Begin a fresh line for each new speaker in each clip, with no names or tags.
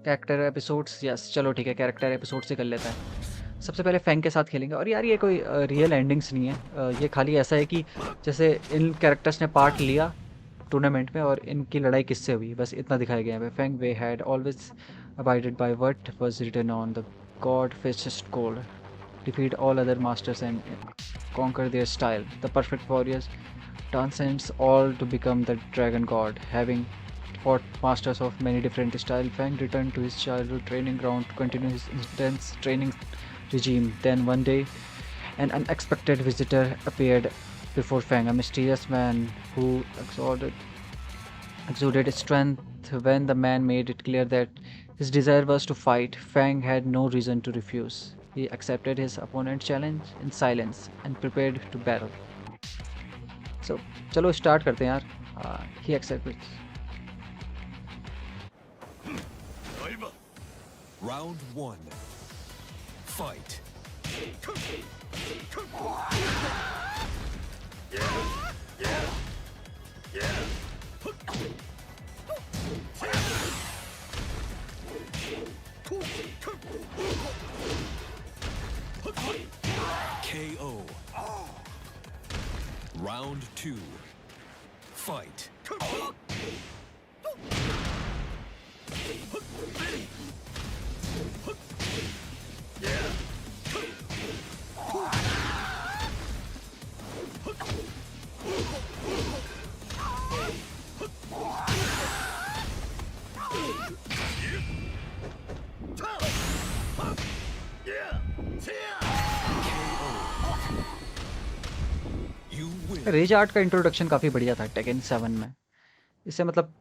Character episodes, yes चलो ठीक है, कैरेक्टर एपिसोड से कर लेता है। सबसे पहले फैंग के साथ खेलेंगे। और यार ये कोई रियल एंडिंग्स नहीं है, ये खाली ऐसा है कि जैसे इन कैरेक्टर्स ने पार्ट लिया टूर्नामेंट में और इनकी लड़ाई किससे हुई, बस इतना दिखाया गया है। Feng Wei had always abided by what was written on the God Fist code, defeat all other masters and conquer their style. The perfect warrior transcends all to become the dragon god. Having fought masters of many different styles, Fang returned to his childhood training ground to continue his intense training regime. Then one day, an unexpected visitor appeared before Fang, a mysterious man who exuded strength. When the man made it clear that his desire was to fight, Fang had no reason to refuse. He accepted his opponent's challenge in silence and prepared to battle. So, चलो start करते हैं यार। He accepted.
Round 1. Fight. KO. Round 2. Fight. You win.
Rage art का introduction काफ़ी बढ़िया था taken 7 में। इससे मतलब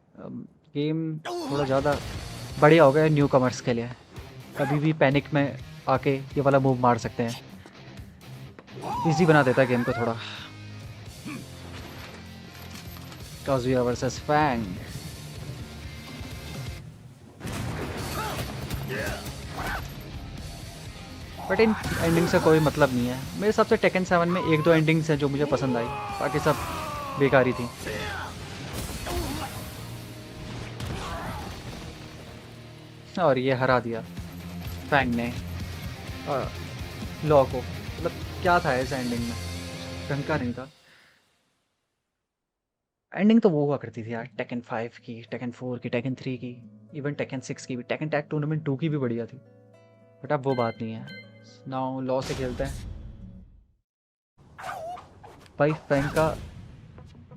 गेम थोड़ा ज़्यादा बढ़िया हो गया न्यू कमर्स के लिए। कभी भी पैनिक में आके ये वाला मूव मार सकते हैं, इजी बना देता है गेम को थोड़ा। Kazuya versus Fang. बट इन एंडिंग से कोई मतलब नहीं है मेरे हिसाब से। टेकन 7 में एक दो एंडिंग्स हैं जो मुझे पसंद आई, बाकी सब बेकारी थी। और ये हरा दिया फैंग ने लॉ को। मतलब क्या था इस एंडिंग में, ढंग का नहीं था। एंडिंग तो वो हुआ करती थी यार, टेकन 5 की, टेकन 4 की, टेकन 3 की, इवन टेकन 6 की भी। टेकन टैग टूर्नामेंट 2 की भी बढ़िया थी, बट अब वो बात नहीं है। नाउ लॉ से खेलते हैं भाई। फैंग का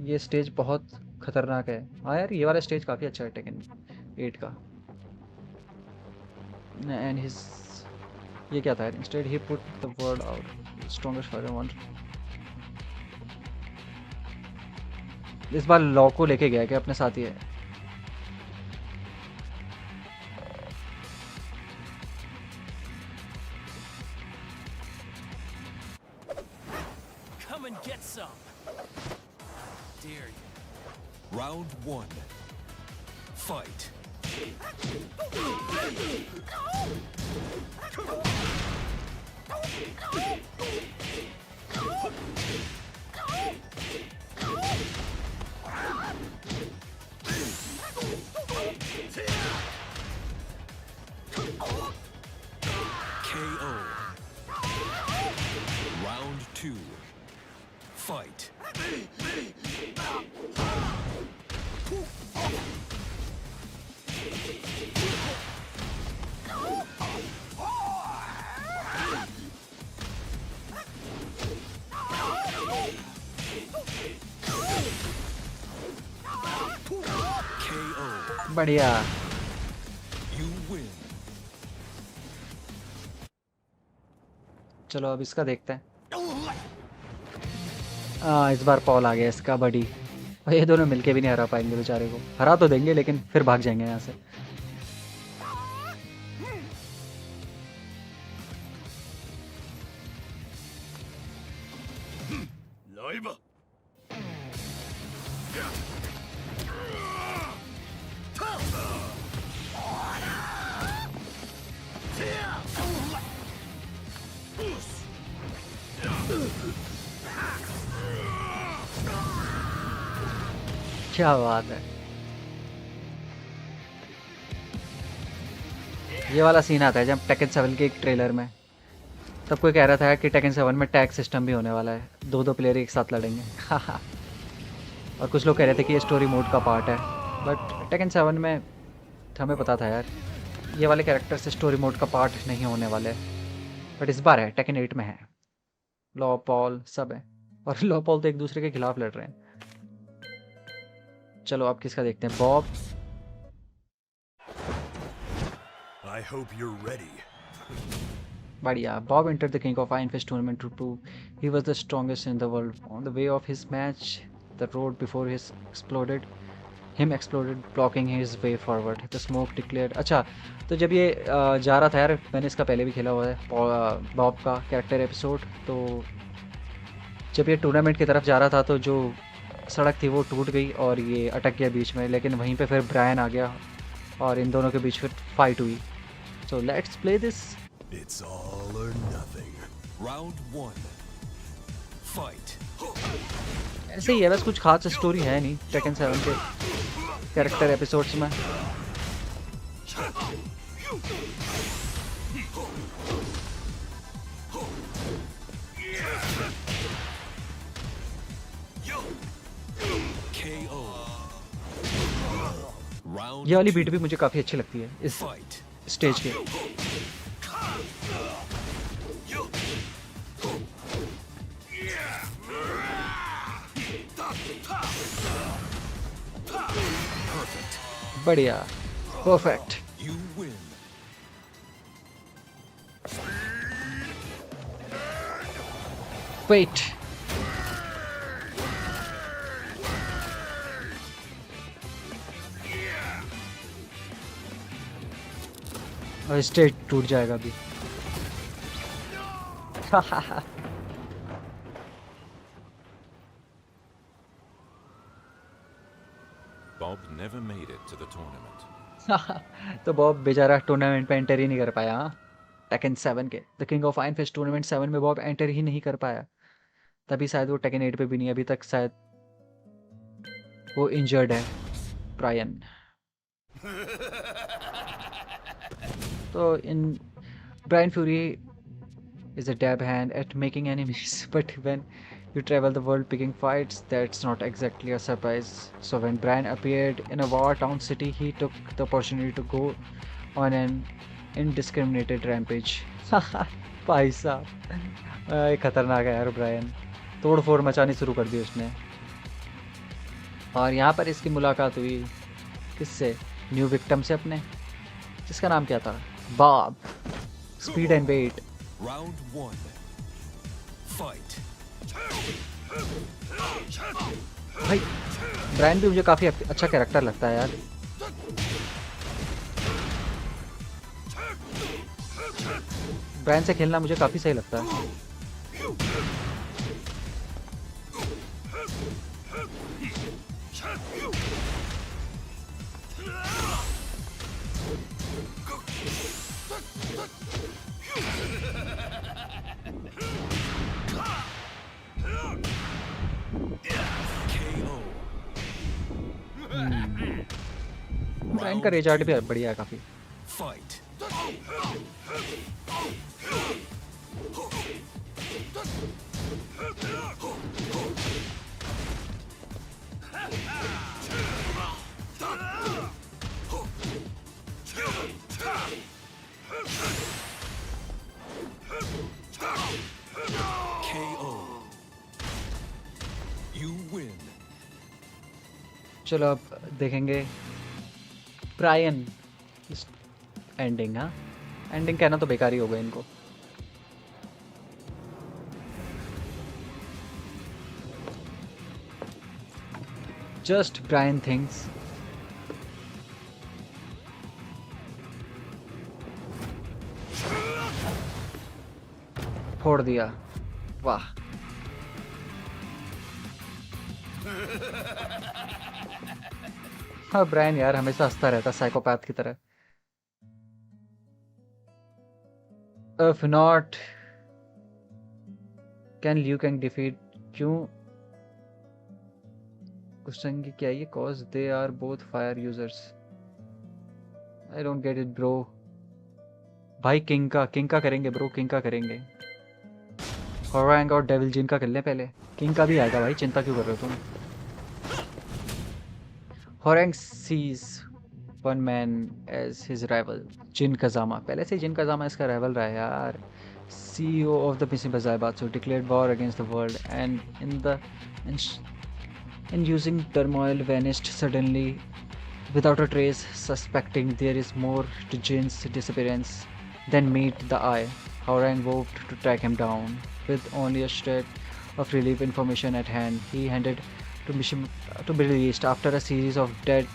ये स्टेज बहुत खतरनाक है। हाँ यार ये वाला स्टेज काफ़ी अच्छा है टेकन 8 का। एंड हिज ये क्या था, instead he put the word out strongest fighter one. इस बार लॉ को लेके गया क्या अपने साथ ही है।
Come and get some. Dare you. Round 1. Fight. KO. Round 2. Fight. KO.
बढ़िया।
You win.
चलो अब इसका देखते हैं। इस बार पॉल आ गया इसका बडी। और ये दोनों मिलके भी नहीं हरा पाएंगे बेचारे को। हरा तो देंगे लेकिन फिर भाग जाएंगे यहाँ से। क्या बात है। ये वाला सीन आता है जब टेकन 7 के एक ट्रेलर में, तब कोई कह रहा था कि टेकन 7 में टैग सिस्टम भी होने वाला है, दो दो प्लेयर एक साथ लड़ेंगे। और कुछ लोग कह रहे थे कि ये स्टोरी मोड का पार्ट है, बट टेकन 7 में हमें पता था यार ये वाले कैरेक्टर से स्टोरी मोड का पार्ट नहीं होने वाले, बट इस बार है, टेकन 8 में है। लॉ पॉल सब है, और लॉ पॉल तो एक दूसरे के खिलाफ लड़ रहे हैं। चलो अब किसका देखते हैं, Bob.
I hope you're ready.
बढ़िया, Bob entered the King of Iron Fist tournament to prove he was the strongest in the world. On the way of his match, the road before him exploded, blocking his way forward. The smoke declared. अच्छा, तो जब ये जा रहा था यार, मैंने इसका पहले भी खेला हुआ है बॉब का कैरेक्टर एपिसोड, तो जब ये टूर्नामेंट की तरफ जा रहा था तो जो सड़क थी वो टूट गई और ये अटक गया बीच में, लेकिन वहीं पे फिर ब्रायन आ गया और इन दोनों के बीच फिर फाइट हुई। So let's play this.
It's all or nothing. Round 1. Fight.
ऐसे ही है बस, कुछ खास स्टोरी है नहीं टेकन 7 के कैरेक्टर एपिसोड्स में।
KO. Round
ये वाली बीट भी मुझे काफ़ी अच्छी लगती है इस
fight.
स्टेज के।
Perfect.
बढ़िया, परफेक्ट।
You win.
वेट, और स्टेज टूट जाएगा अभी।
Bob never made it to the tournament.
तो बॉब बेचारा टूर्नामेंट पे एंटर ही नहीं कर पाया। टेकन 7 के the King of Iron Fist tournament 7 में बॉब एंटर ही नहीं कर पाया, तभी शायद वो टेकन 8 पे भी नहीं, अभी तक शायद वो इंजर्ड है, ब्रायन। तो इन Bryan Fury is a dab hand at making enemies, but when you travel the world picking fights, that's not exactly a surprise. So when Brian appeared in a war town city, he took the opportunity to go on an indiscriminated rampage. भाई साहब, ये खतरनाक है यार Brian, तोड़ फोड़ मचानी शुरू कर दी उसने। और यहाँ पर इसकी मुलाकात हुई किससे, न्यू विक्टिम से अपने, जिसका नाम क्या था, Bob. Speed and weight.
Round 1. Fight.
भाई ब्रायन भी मुझे काफ़ी अच्छा कैरेक्टर लगता है यार। ब्रायन से खेलना मुझे काफ़ी सही लगता है।
KO.
ब्रायन का रेज आर्ट भी बढ़िया है काफ़ी।
Fight. KO. You win.
चलो अब देखेंगे ब्रायन एंडिंग। हाँ, एंडिंग कहना तो बेकार ही होगा इनको। Just Brian things. फोड़ दिया, वाह। हाँ ब्रायन यार हमेशा हंसता रहता साइकोपैथ की तरह। If not, can Liu Kang defeat? क्यों? क्वेश्चन की क्या ये? Cause they are both fire users. I don't get it, bro. भाई किंग का करेंगे ब्रो, किंग का करेंगे। होरैंग और डेविल जिन का कर लें पहले, किंग का भी आएगा भाई, चिंता क्यों कर रहे हो तुम। Hwoarang sees one man as his rival Jin Kazama, पहले से जिन कजामा इसका राइवल रहा है यार। CEO of the missing Bazaibatsu declared war against the world and in using turmoil vanished suddenly without a trace, suspecting there is more to Jin's disappearance than meet the eye. Howrang vowed to track him down. With only a shred of relief information at hand, he handed to be released. After a series of dead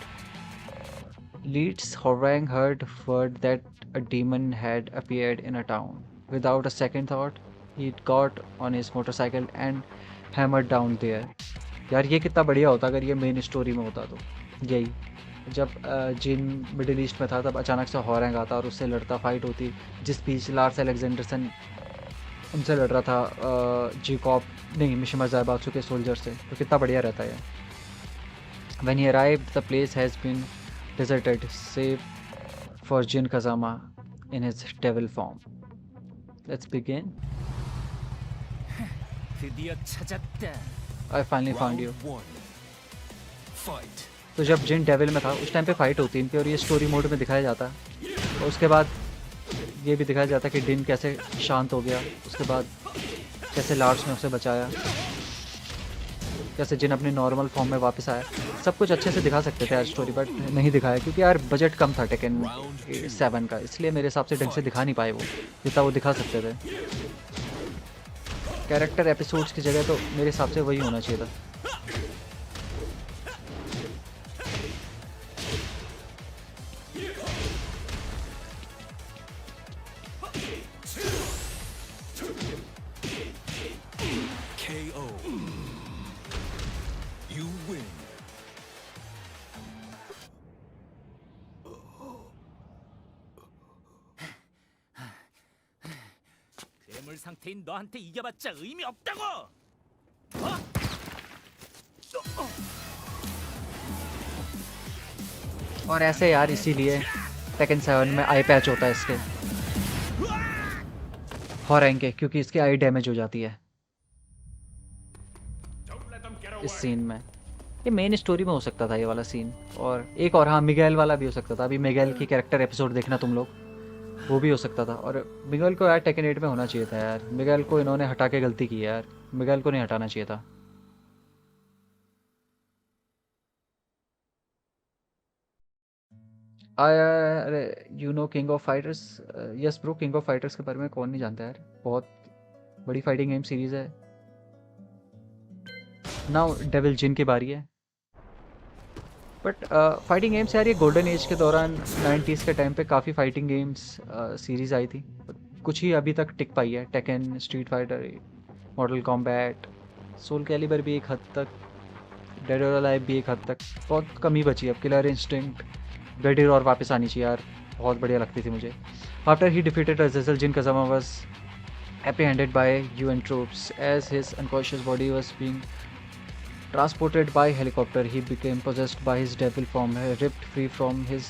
leads, Howrang heard word that a demon had appeared in a town. Without a second thought, he got on his motorcycle and hammered down there. यार ये कितना बढ़िया होता अगर ये main story में होता तो। यही जब जिन मिडिल ईस्ट में था तब अचानक से हॉरैंग आता और उससे लड़ता, फाइट होती, जिस बीच लार्स अलेक्जेंडरसन उनसे लड़ रहा था, जीकॉप नहीं मिशिमा ज़ाइबात्सु के सोल्जर से, तो कितना बढ़िया रहता है। When he arrived, the place has been deserted save for Jin Kazama in his devil form. Let's begin.
드디어 찾았다.
I finally found you.
Round one. Fight.
तो जब जिन डेविल में था उस टाइम पे फाइट होती इनकी और ये स्टोरी मोड में दिखाया जाता है। और उसके बाद ये भी दिखाया जाता है कि डिन कैसे शांत हो गया, उसके बाद कैसे लार्स ने उसे बचाया, कैसे जिन अपने नॉर्मल फॉर्म में वापस आया। सब कुछ अच्छे से दिखा सकते थे यार स्टोरी, बट नहीं दिखाया क्योंकि यार बजट कम था टेकन 7 का, इसलिए मेरे हिसाब से ढंग से दिखा नहीं पाए वो जितना वो दिखा सकते थे। कैरेक्टर एपिसोड्स की जगह तो मेरे हिसाब से वही होना चाहिए था।
KO. You win.
괴물 상태인 너한테 이겨봤자 의미 없다고.
और ऐसे यार इसीलिए टेकन 7 में आई पैच होता है इसके हॉरैंग के, क्योंकि इसकी आई डैमेज हो जाती है इस सीन में। ये मेन स्टोरी में हो सकता था ये वाला सीन, और एक और हाँ मिगेल वाला भी हो सकता था। अभी मिगेल की कैरेक्टर एपिसोड देखना तुम लोग, वो भी हो सकता था। और मिगेल को यार टेकन 8 में होना चाहिए था यार, मिगेल को इन्होंने हटा के गलती की है यार, मिगेल को नहीं हटाना चाहिए था। अरे you know king of fighters, yes bro, king of Fighters के बारे में कौन नहीं जानता यार, बहुत बड़ी फाइटिंग गेम सीरीज है। नाउ डेविल जिन की बारी है। बट फाइटिंग गेम्स यार ये गोल्डन एज के दौरान 90s के टाइम पे काफ़ी फाइटिंग गेम्स सीरीज आई थी, कुछ ही अभी तक टिक पाई है। Tekken, Street Fighter, Mortal Kombat, Soul Calibur भी एक हद तक, डेड और अलाइव भी एक हद तक, बहुत कम ही बची है। अब किलर इंस्टिंक्ट, ब्लेडी और वापस आनी चाहिए यार, बहुत बढ़िया लगती थी मुझे। After he defeated Azazel, Jin Kazama was apprehended by UN troops. As his unconscious body was being transported by helicopter, he became possessed by his devil form, ripped free from his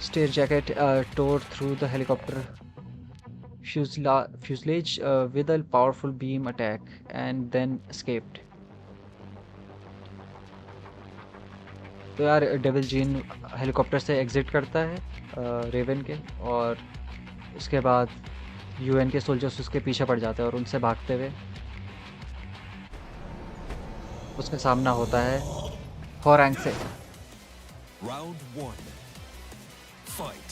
steel jacket, tore through the helicopter fuselage with a powerful beam attack, and then escaped. तो यार devil gene helicopter से exit करता है Raven के, और उसके बाद UN के सोल्जर्स उसके पीछे पड़ जाते हैं और उनसे भागते हुए उसका सामना होता है हॉरैंग से।
Round one. Fight.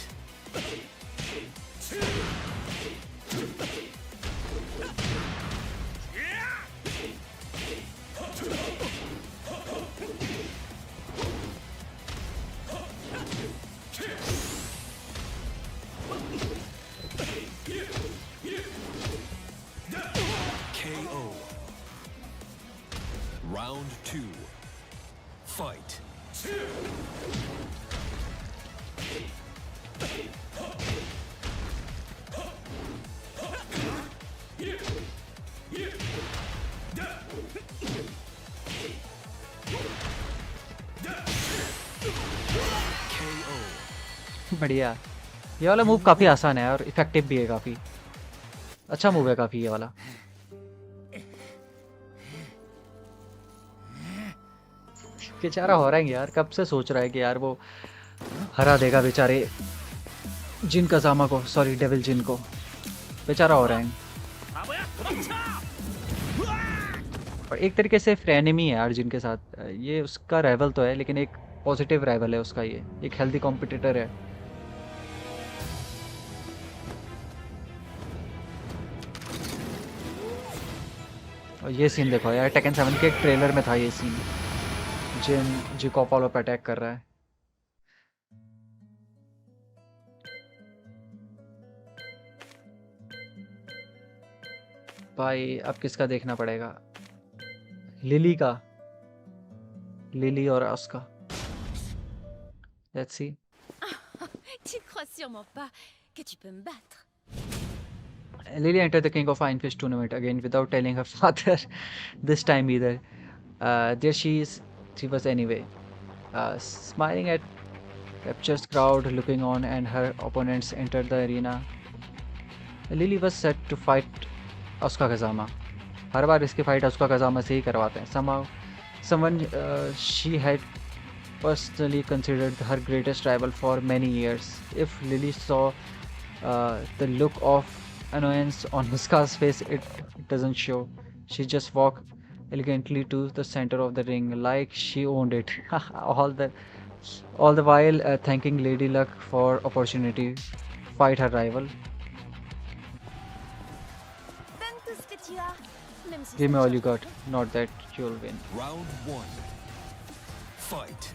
KO. Round two. Fight. KO.
बढ़िया। ये वाला मूव काफ़ी आसान है और इफेक्टिव भी है काफ़ी। अच्छा मूव है काफ़ी ये वाला। बेचारा हो रहा है यार, कब से सोच रहा है कि यार वो हरा देगा बेचारे जिन कजामा को, सॉरी डेविल जिन को। बेचारा हो रहा है।
바보야 도망쳐!
और एक तरीके से फ्रेनेमी है यार जिन के साथ। ये उसका राइवल तो है लेकिन एक पॉजिटिव राइवल है उसका, ये एक हेल्दी कॉम्पिटिटर है। और ये सीन देखो यार, टेकन 7 के एक ट्रेलर में था ये सीन, जिन जिको अपोलो पे अटैक कर रहा है। भाई अब किसका देखना पड़ेगा, लिली का, लिली और उसका। Let's see.
Tu ne crois sûrement pas que tu peux me battre.
Lily entered the King of Iron Fist tournament again without telling her father this time either. There she is. She was anyway. Smiling at Rapture's crowd looking on, and her opponents entered the arena. Lily was set to fight Asuka Kazama. हर बार इसकी fight Asuka Kazama से ही करवाते हैं. Somehow, someone she had personally considered her greatest rival for many years. If Lily saw the look of annoyance on Huska's face, it doesn't show. She just walked elegantly to the center of the ring like she owned it. All the while thanking Lady Luck for opportunity to fight her rival.
Donne tout ce que tu as, même si
Give
ça
me
ne
all you
change
got, not that you'll win.
Round one. Fight.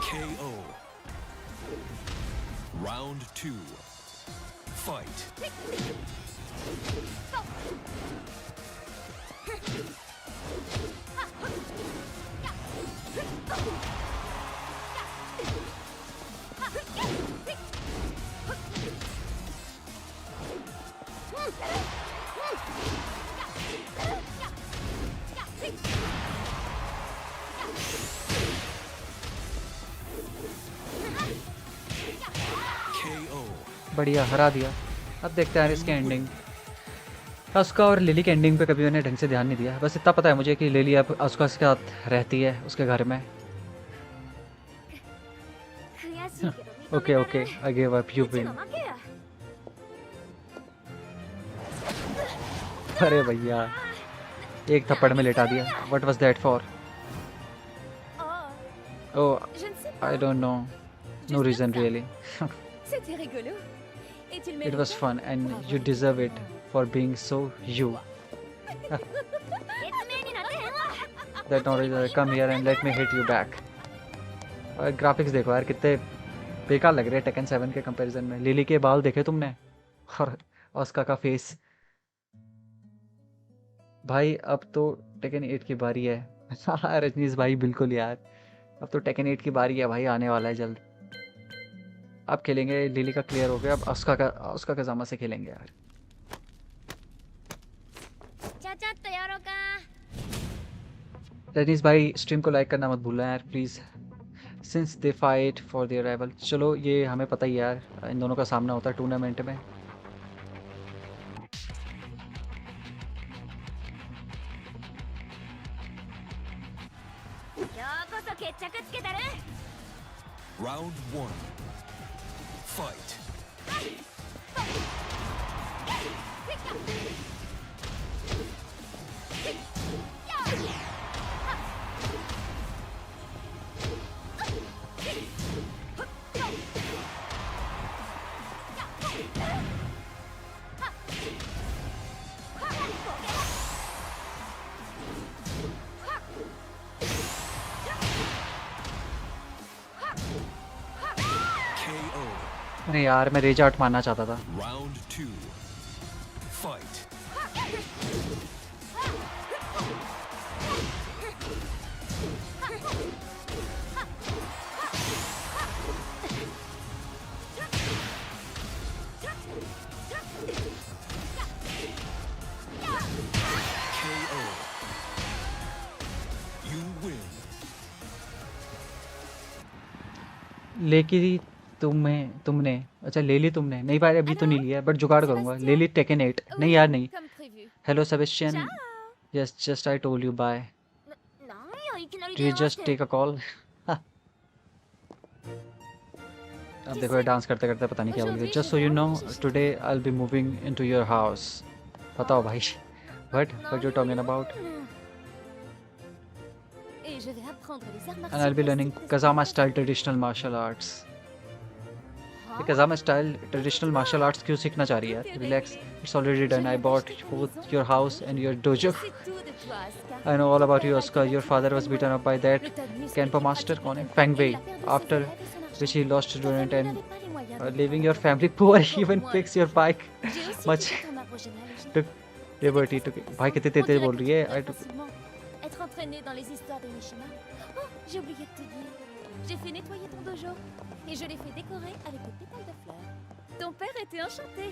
KO. Round two. Fight. KO.
बढ़िया, हरा दिया। अब देखते हैं इसकी ending. Aska और lily की ending पे कभी मैंने ढंग से ध्यान नहीं दिया। बस इतना पता है मुझे कि लिली अब अस्का के साथ रहती है उसके घर में।
悔しいけど認められない。
okay okay, I give up, you
うち
win.
の負けや。
अरे भैया, एक थप्पड़ में लेटा दिया। What was that for?
あ
oh,
あ、je ne sais pas.
I don't know, no reason really.
C'était rigolo. Et tu le
It was
méritais.
fun and you deserve it for being so you.
説明になってへんわ。
That knowledge, come here and let me hit you back. और graphics देखो यार कितने बेकार लग रहे हैं taken 7 के comparison में। लिली के बाल देखे तुमने, और ऑस्का का फेस। भाई अब तो टेकन 8 की बारी है। हाँ रजनीश भाई बिल्कुल यार, अब तो टेकन 8 की बारी है भाई, आने वाला है जल्द। अब खेलेंगे, लिली का क्लियर हो गया, अब ऑस्का का जामा से खेलेंगे यार।
ちゃちゃっとやろうか。
रजनीश भाई स्ट्रीम को लाइक करना मत भूलना यार please. Since they fight for their rival. चलो ये हमें पता ही है यार, इन दोनों का सामना होता है टूर्नामेंट में।
今日こそ決着つけたる。
Round one. Fight. KO.
अरे यार मैं रेज आउट मारना चाहता था।
Round two. Fight.
लेके दी तुमने अच्छा ले ली तुमने नहीं भाई अभी तो नहीं लिया बट जुगाड़ करूंगा ले ली टेकन 8 नहीं
Oui,
यार नहीं
comme prévu.
Hello Sebastian
Ciao.
Yes just I told you bye
Non, il
do you just take a call अब
Tu
देखो ये
sais,
डांस करते करते पता नहीं क्या बोल गया
aujourd'hui,
just
j'ai
so you know
vraiment cherché
today I will be moving into your house बताओ भाई what you talking about
Et je vais apprendre les arts
and I will be
martiaux
learning
classiques de
Kazama
ce
style
village.
Traditional martial arts
Hein?
Kazama style traditional martial arts क्यों सीखना चाह रही है
Tout est
relax
réglé.
It's already
Je
done I
viens
bought
d'acheter ta
both
maison.
your house and your dojo
Je sais tout de toi, Asuka.
I know all
Ton
about you
père a
Oscar
été
your
battu
father
par
was
des
beaten
moines.
up by that
Le tas de muscles
Kenpo
qu'il
master
pratique
कौन है
était
Feng
bon, et
Wei
il a perdu ses
after
rêves et son argent.
which he lost to
Ta
Durant
famille
and
n'avait pas les moyens de
leaving
vivre
your
en
family
paix.
poor
Pauvre
even
moine.
picks your bike
J'ai aussi
much
étudié ton arbre généalogique.
took liberty to भाई कितने
On
Tej
dirait
बोल
que
रही
tu
है
pourrais
I took
facilement être entraîné dans les histoires des Mishima. Oh, j'ai oublié de te dire. J'ai fait nettoyer ton dojo et je l'ai fait décorer avec des pétales de fleurs. Ton père était enchanté.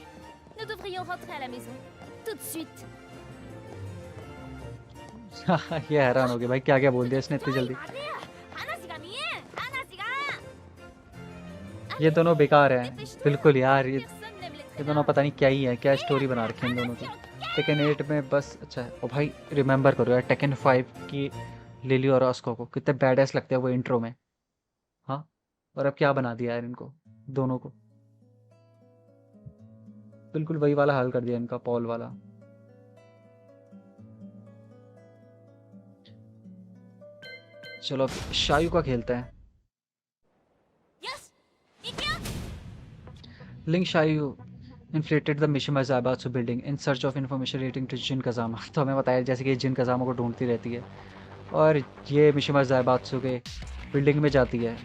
Nous devrions rentrer à la maison. Tout de suite.
ये हैरान हो गया भाई क्या क्या बोल दिया इसने इतनी जल्दी
Hanasi ga mien! Hanasi ga!
ये दोनों बेकार हैं
Dépêche-toi.
बिल्कुल यार ये
Personne n'aime les
ये
traînards.
दोनों पता नहीं क्या ही है क्या स्टोरी बना रखी है इन दोनों की टेकन 8 में बस अच्छा है और भाई रिमेंबर करो यार टेकन 5 की लिली और ऑस्को को कितने बैडएस लगते हैं वो इंट्रो में हाँ और अब क्या बना दिया यार इनको दोनों को बिल्कुल वही वाला हाल कर दिया इनका पॉल वाला चलो अब शायू का खेलते हैं
Yes! Ikea!
Ling Xiaoyu infiltrated the Mishima Zaibatsu building in search of information relating to Jin Kazama तो हमें बताया जैसे कि जिन कज़ामा को ढूंढती रहती है और ये मिशिमा ज़ाइबात्सु के बिल्डिंग में जाती है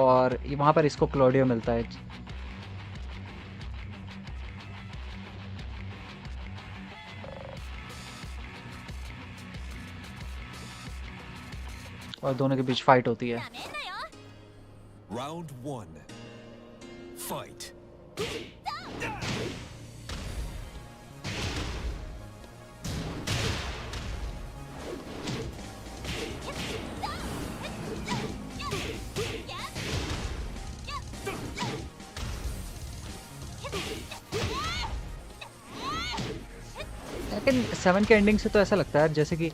और वहाँ पर इसको क्लॉडियो मिलता है और दोनों के बीच फाइट होती है
Round one. Fight.
लेकिन 7 के एंडिंग से तो ऐसा लगता है जैसे कि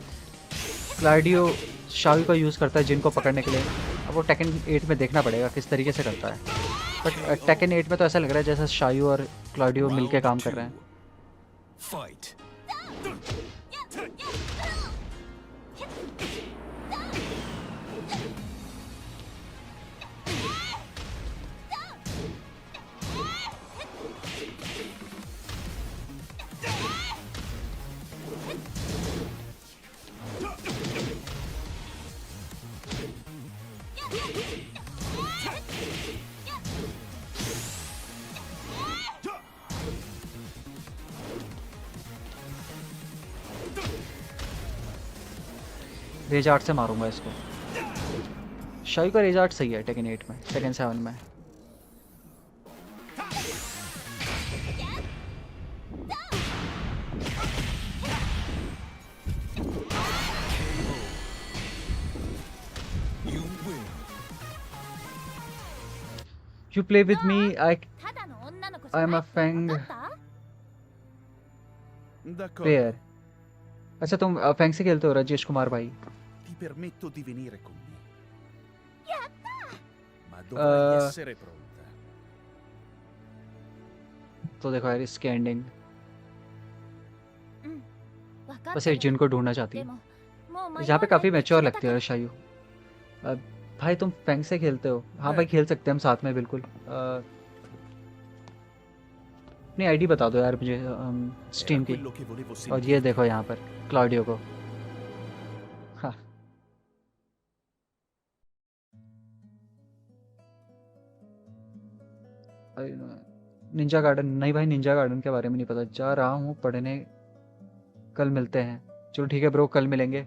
क्लाउडियो शायू का यूज़ करता है जिनको पकड़ने के लिए अब वो टेकन 8 में देखना पड़ेगा किस तरीके से करता है बट टेकन 8 में तो ऐसा लग रहा है जैसे शायू और क्लाउडियो मिलके काम कर रहे हैं
Fight.
रेज आर्ट से मारूंगा इसको शायू का रेज आर्ट सही है टेकन 8 में टेकन 7 में
You win.
You play with me I
ただの女の子じゃ
I'm
ない
a Fang
わかった
D'accordo,
player अच्छा तुम फैंग से खेलते हो राजेश कुमार भाई
ti permetto di venire con me. Ma
Eh.
dovrai essere pronta.
तो देखो यार इसकी एंडिंग
わかっ
बस
た
एक
よ
जिन को ढूंढना चाहती
で
है
ももう迷
यहाँ
わ
पे
ない
काफी
決
मैच्योर
めた
लगती
か
है
ら
शायू भाई तुम फैंग से खेलते हो हाँ भाई खेल सकते हैं हम साथ में बिल्कुल अपनी आईडी बता दो यार मुझे स्टीम
Era
की
quello che volevo
और
sentire.
ये देखो यहाँ पर क्लाउडियो को हाँ निंजा गार्डन नहीं भाई निंजा गार्डन के बारे में नहीं पता जा रहा हूँ पढ़ने कल मिलते हैं चलो ठीक है ब्रो कल मिलेंगे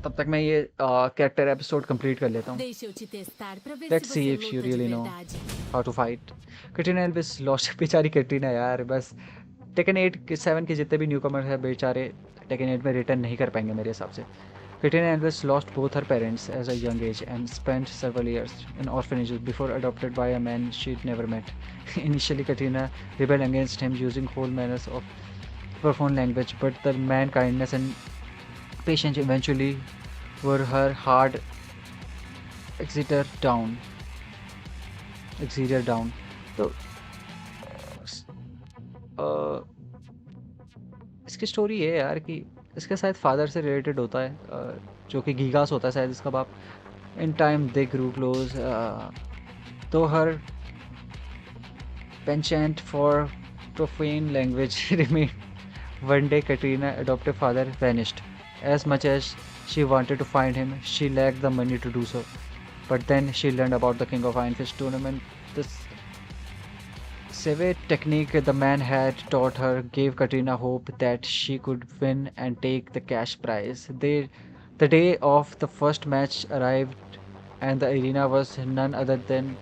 तब तक मैं ये कैरेक्टर एपिसोड कंप्लीट कर लेता हूँ
Deixa eu te testar pra ver
Let's
se
see
você
if you
luta de
really know
verdade.
how to fight Katrina Elvis lost बेचारी कैटरीना यार बस टेकन 8 7 के जितने भी न्यू कमर है बेचारे टेकन 8 में रिटर्न नहीं कर पाएंगे मेरे हिसाब से Katrina Alves lost both her parents as a young age and spent several years in orphanages before adopted by a man she'd never met. Initially, Katrina rebelled against him using whole manners of profound language, but the man kindness and patience eventually were her hard down. Exeter down. तो इसकी story ये है यार कि इसके शायद father से related होता है, जो कि गीगास होता है शायद इसका बाप. In time they Guru close, तो हर penchant for profane language remained. One day, Katrina's adoptive father vanished. As much as she wanted to find him, she lacked the money to do so. But then she learned about the King of Iron Fist tournament. This savage technique the man had taught her gave Katrina hope that she could win and take the cash prize. The day of the first match arrived, and the arena was none other than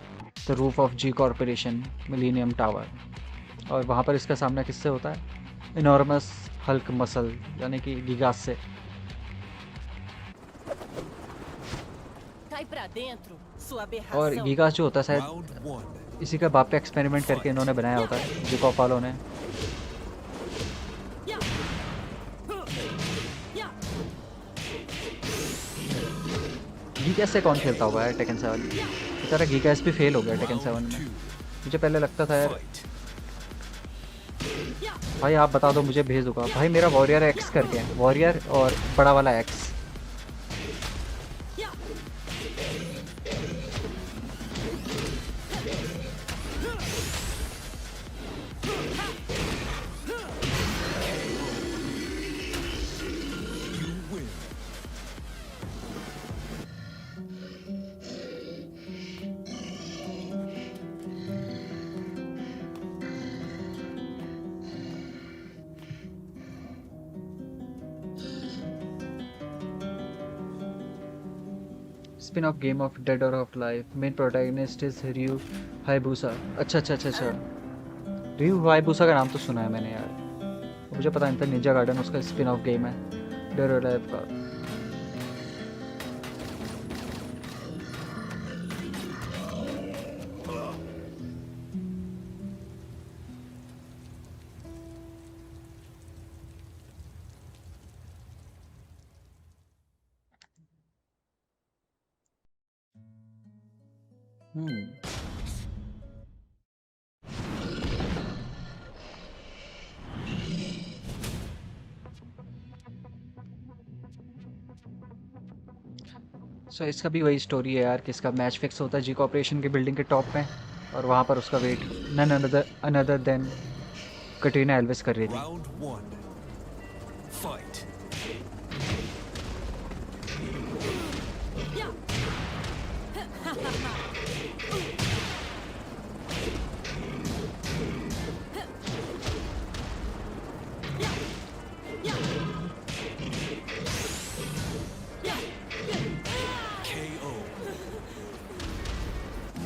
the roof of G Corporation Millennium Tower. और वहाँ पर इसका सामना किससे होता है? Enormous Hulk muscle यानी कि गीगास से.
Cai pra dentro, sua
और
aberração.
गीगास जो होता है शायद
Round one.
इसी का बाप पे एक्सपेरिमेंट करके इन्होंने बनाया होता है जिकॉप वालों ने. गीगास से कौन खेलता होगा यार टेकन 7? बेचारा गीगास भी फेल हो गया टेकन 7 में. मुझे पहले लगता था यार
Fight.
भाई आप बता दो मुझे भेज दूंगा भाई. मेरा वॉरियर एक्स करके है, वॉरियर और बड़ा वाला X.
You win.
Spin off game of dead और of life. Main protagonist is Ryu Hayabusa. अच्छा. रयू हायबुसा का नाम तो सुना है मैंने यार. मुझे पता नहीं था निंजा गार्डन उसका स्पिन ऑफ गेम है डेड और लाइफ का. सो इसका भी वही स्टोरी है यार कि इसका मैच फिक्स होता है जी कॉर्पोरेशन की बिल्डिंग के टॉप में, और वहाँ पर उसका wait none another than Katrina Elvis कर रही थी.
Round one. Fight. KO.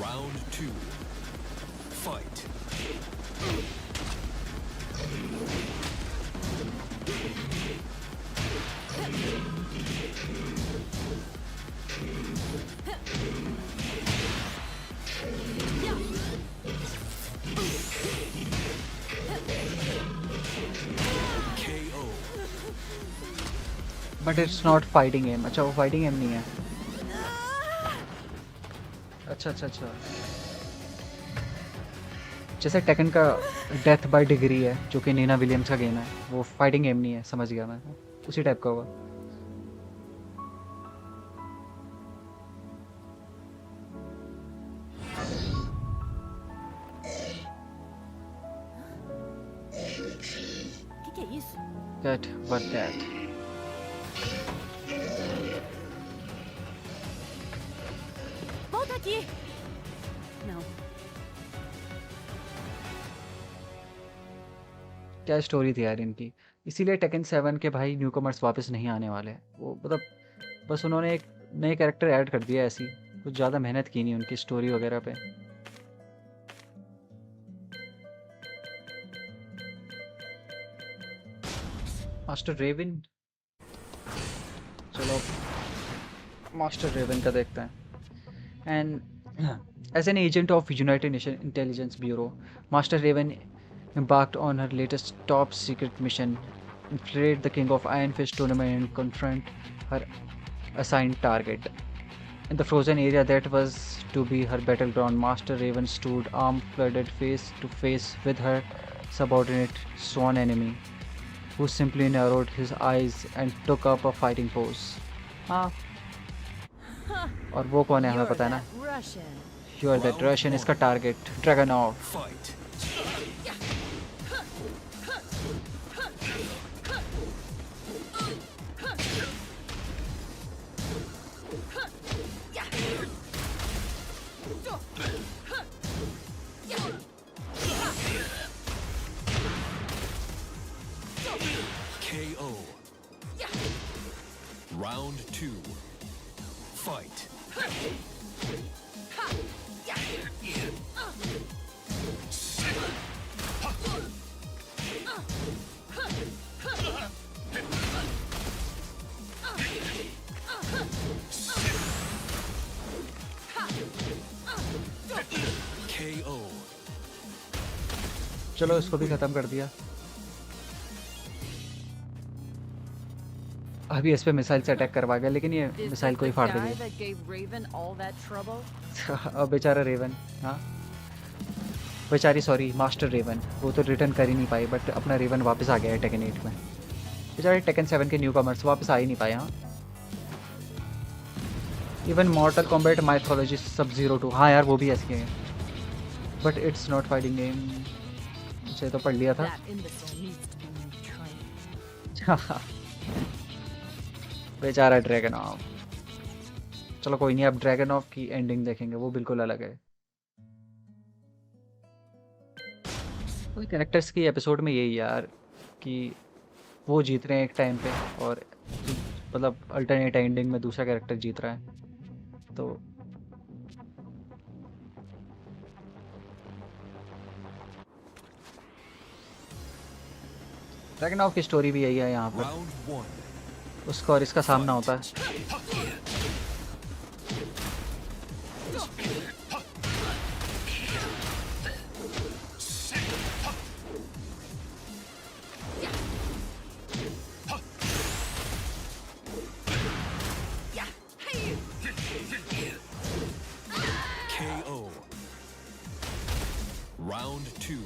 Round two. Fight. KO.
But it's not fighting game. अच्छा वो फाइटिंग गेम नहीं है. अच्छा. जैसे टेकन का डेथ बाय डिग्री है जो कि नीना विलियम्स का गेम है, वो फाइटिंग गेम नहीं है. समझ गया मैं, उसी टाइप का होगा.
Que é isso?
That but that.
Volta aqui! Não.
क्या स्टोरी थी यार इनकी. इसीलिए टेकन 7 के भाई न्यू कमर्स वापस नहीं आने वाले हैं. वो मतलब बस उन्होंने एक नए कैरेक्टर ऐड कर दिया ऐसी, कुछ ज़्यादा मेहनत की नहीं उनकी स्टोरी वगैरह पे. मास्टर रेविन, चलो मास्टर रेवन का देखते हैं. And as an agent of United Nations Intelligence Bureau, Master Raven embarked on her latest top secret mission, infiltrate the King of Iron Fist tournament and confront her assigned target. In the frozen area that was to be her battleground, Master Raven stood armed, flooded face to face with her subordinate sworn enemy, who simply narrowed his eyes and took up a fighting pose. हाँ, और वो कौन है हमें पता है ना.
Russian.
You are that Russian, इसका target ड्रैगनॉव.
Fight. KO. Round 2. Fight. KO.
चलो इसको भी खत्म कर दिया. अभी इस पे मिसाइल से अटैक करवा गया, लेकिन ये
Is
मिसाइल
this
को ही
the
फाड़
guy
देगी.
that gave Raven all that trouble?
अब बेचारा रेवन. हाँ, बेचारी, सॉरी, मास्टर रेवन. वो तो रिटर्न कर ही नहीं पाई, बट अपना रेवन वापस आ गया है टेकन 8 में. बेचारे टेकन 7 के न्यू कमर्स वापस आ ही नहीं पाए. हाँ, इवन मॉर्टल कॉम्बैट माइथोलॉजी सब 02. हाँ यार, वो भी ऐसी है, but it's not fighting game. मुझे तो पढ़ लिया था.
That imbecile needs to be retrained.
बेचारा ड्रैगन ऑफ. चलो कोई नहीं, अब ड्रैगन ऑफ की एंडिंग देखेंगे, वो बिल्कुल अलग है. कोई कैरेक्टर्स की एपिसोड में यही यार कि वो जीत रहे हैं एक टाइम पे, और मतलब अल्टरनेट एंडिंग में दूसरा कैरेक्टर जीत रहा है. तो ड्रैगन ऑफ की स्टोरी भी यही है यहाँ पर.
Round 1.
उसका और इसका सामना होता है.
KO. Round 2.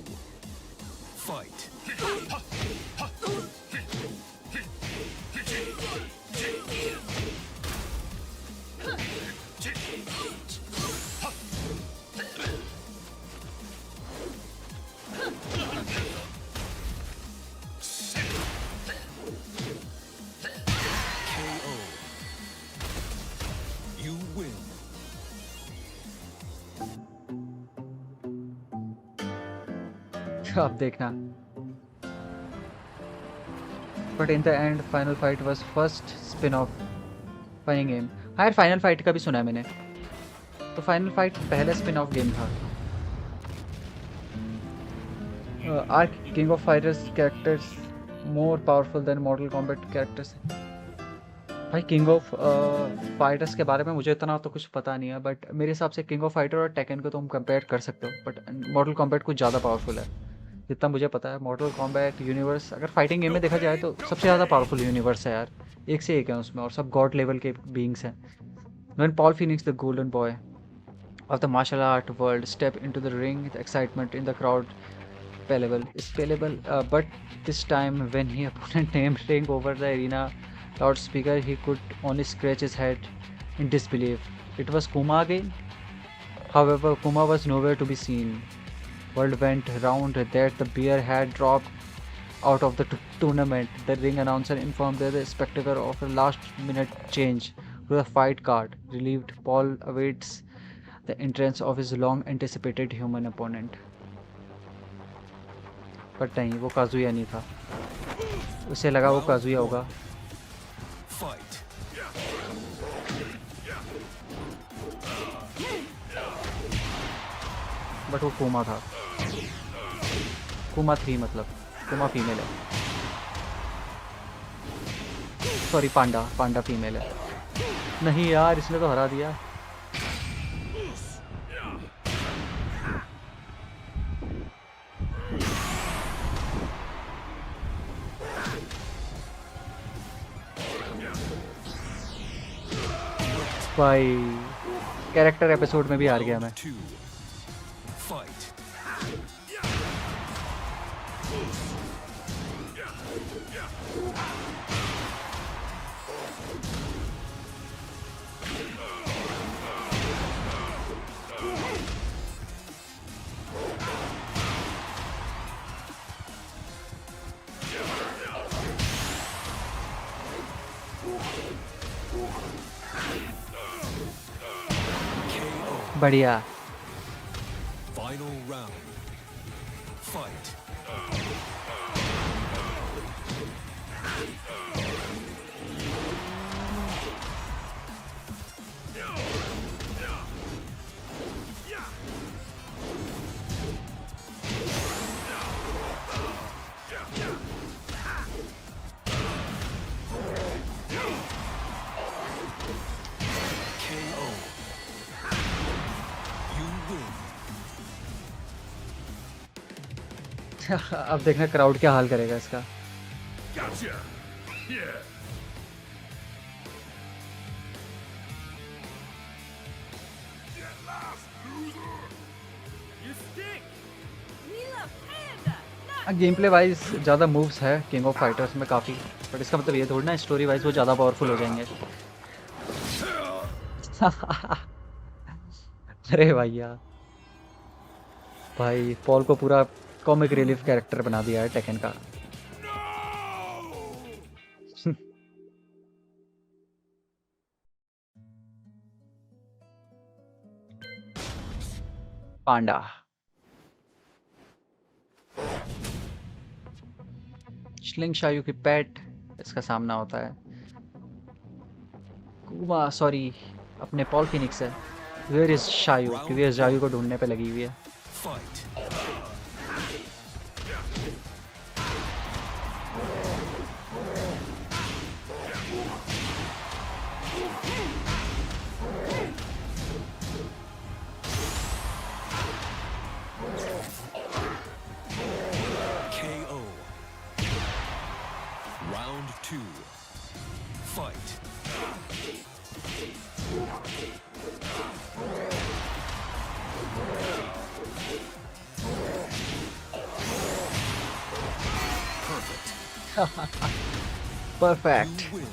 Fight. KO. You win.
अब देखना. But in the end final fight was first spin off fighting game. हाँ यार, फाइनल फाइट का भी सुना है मैंने. तो फाइनल फाइट पहला स्पिन ऑफ गेम था. Are King of Fighters characters more powerful than Mortal Kombat characters. भाई किंग ऑफ फाइटर्स के बारे में मुझे इतना तो कुछ पता नहीं है, बट मेरे हिसाब से किंग ऑफ फाइटर और टेकन को तुम कंपेयर कर सकते हो, बट मॉडल कॉम्बैट कुछ ज़्यादा पावरफुल है जितना मुझे पता है. मॉडल कॉम्बैट यूनिवर्स अगर फाइटिंग गेम में देखा जाए तो सबसे ज़्यादा पावरफुल यूनिवर्स है यार. एक से एक है उसमें, और सब गॉड लेवल के बींग्स हैं. When Paul Phoenix, the golden boy of the martial art world, stepped into the ring, the excitement in the crowd is palpable. But this time, when his opponent named ring over the arena loudspeaker, he could only scratch his head in disbelief. It was Kuma again. However, Kuma was nowhere to be seen. Word went round that the bear had dropped out of the tournament. The ring announcer informed the spectator of a last-minute change to the fight card. Relieved, Paul awaits the entrance of his long-anticipated human opponent. But नहीं, वो Kazuya नहीं था. उसे लगा वो Kazuya होगा.
Fight.
But वो कुमा था. कुमा 3 मतलब. कुमा फीमेल है. सॉरी, पांडा फीमेल है. नहीं यार, इसने तो हरा दिया। भाई कैरेक्टर एपिसोड में भी हार गया मैं।
Round 2. Fight.
बढ़िया।
Final round. Fight. KO. You win.
अब देखना क्राउड क्या हाल करेगा इसका।
Gotcha. Yeah.
Game play wise ज़्यादा मूव्स है किंग ऑफ फाइटर्स में काफ़ी, बट इसका मतलब ये थोड़ी ना स्टोरी वाइज वो ज़्यादा पावरफुल हो जाएंगे। अरे भैया, भाई पॉल को पूरा कॉमिक रिलीफ कैरेक्टर बना दिया है टेकन का। पांडा। श्लिंग शायू की पेट इसका सामना होता है। कुमा सॉरी अपने पॉल फिनिक्स है। वेयर इज शायू, क्योंकि ये शायू को ढूंढने पे लगी हुई है।
Fight. KO. Round 2. Fight.
Perfect.
You win.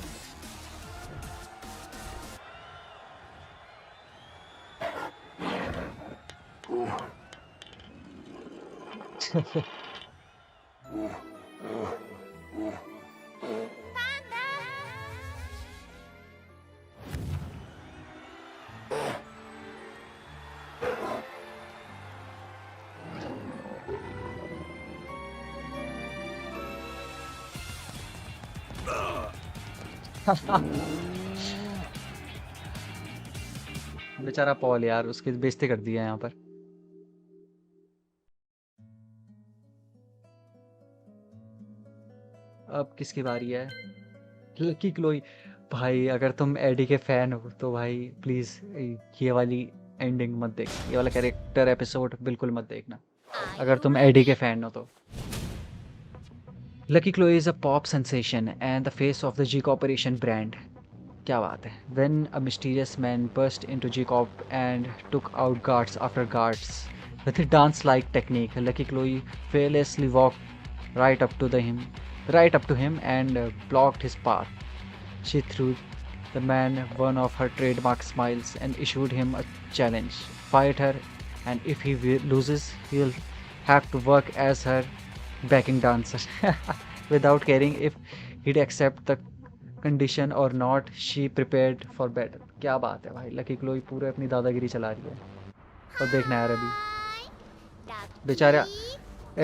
बेचारा पॉल यार, उसकी बेइज्जती कर दी है यहाँ पर। अब किसकी बारी है? Lucky Chloe. भाई अगर तुम एडी के फैन हो तो भाई प्लीज ये वाली एंडिंग मत देख, ये वाला कैरेक्टर एपिसोड बिल्कुल मत देखना अगर तुम एडी के फैन हो तो। Lucky Chloe is a pop sensation and the face of the G Corporation brand. क्या बात है। When a mysterious man burst into G Corp and took out guards after guards with a dance-like technique, Lucky Chloe fearlessly walked right up to him and blocked his path. She threw the man one of her trademark smiles and issued him a challenge: fight her, and if he loses, he'll have to work as her backing dancer. Without caring if he'd accept the condition or not, she prepared for battle. क्या बात है भाई, lucky Chloe पूरे अपनी दादागिरी चला रही है। और देखना यार अभी बेचारा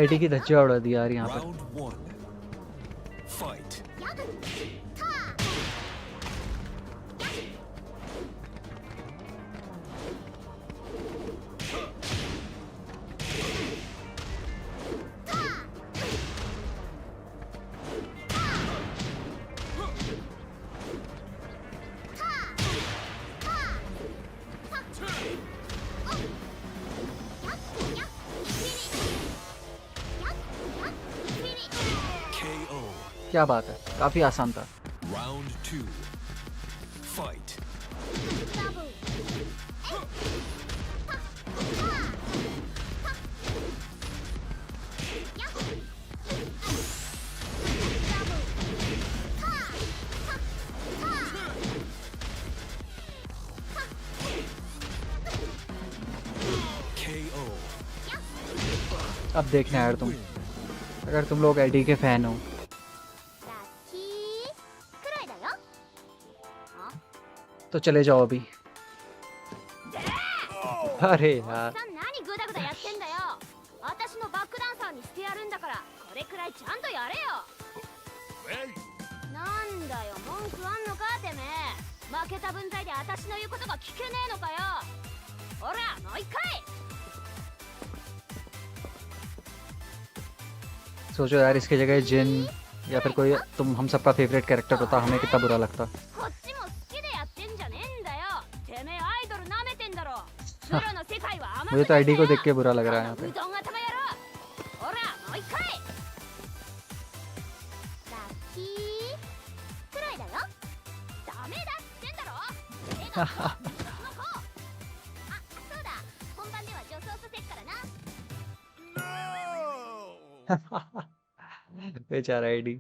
एडी की धज्जियां उड़ा दी यार यहाँ पर।
Round 1. Fight.
क्या बात है, काफी आसान था।
Round 2. Fight. KO.
अब देखना यार तुम, अगर तुम लोग एडी के फैन हो
ラッキーくらいだよ。
तो चले जाओ अभी। अरे यार
さん何グダグダやってんだよ。私のバックダンサーにしてやるんだから、これくらいちゃんとやれよ。なんだよ、文句あんのかてめえ。負けた分際で私の言うことが聞けねえのかよ。ほらもう一回。
सोचो यार, इसकी जगह जिन या फिर कोई तुम हम सबका फेवरेट कैरेक्टर होता, हमें कितना बुरा लगता।
こっちも好きでやってんじゃねえんだよ。てめえアイドル舐めてんだろ。プロの世界は甘く
मुझे तो आईडी को देख के बुरा लग रहा है यहाँ
う
पे।
どん頭やろ。ほらもう一回。ラッキーくらいだよ。ダメだってんだろ。えだその子。あ、そうだ。本番では女装させっからな。
बेचारा आईडी।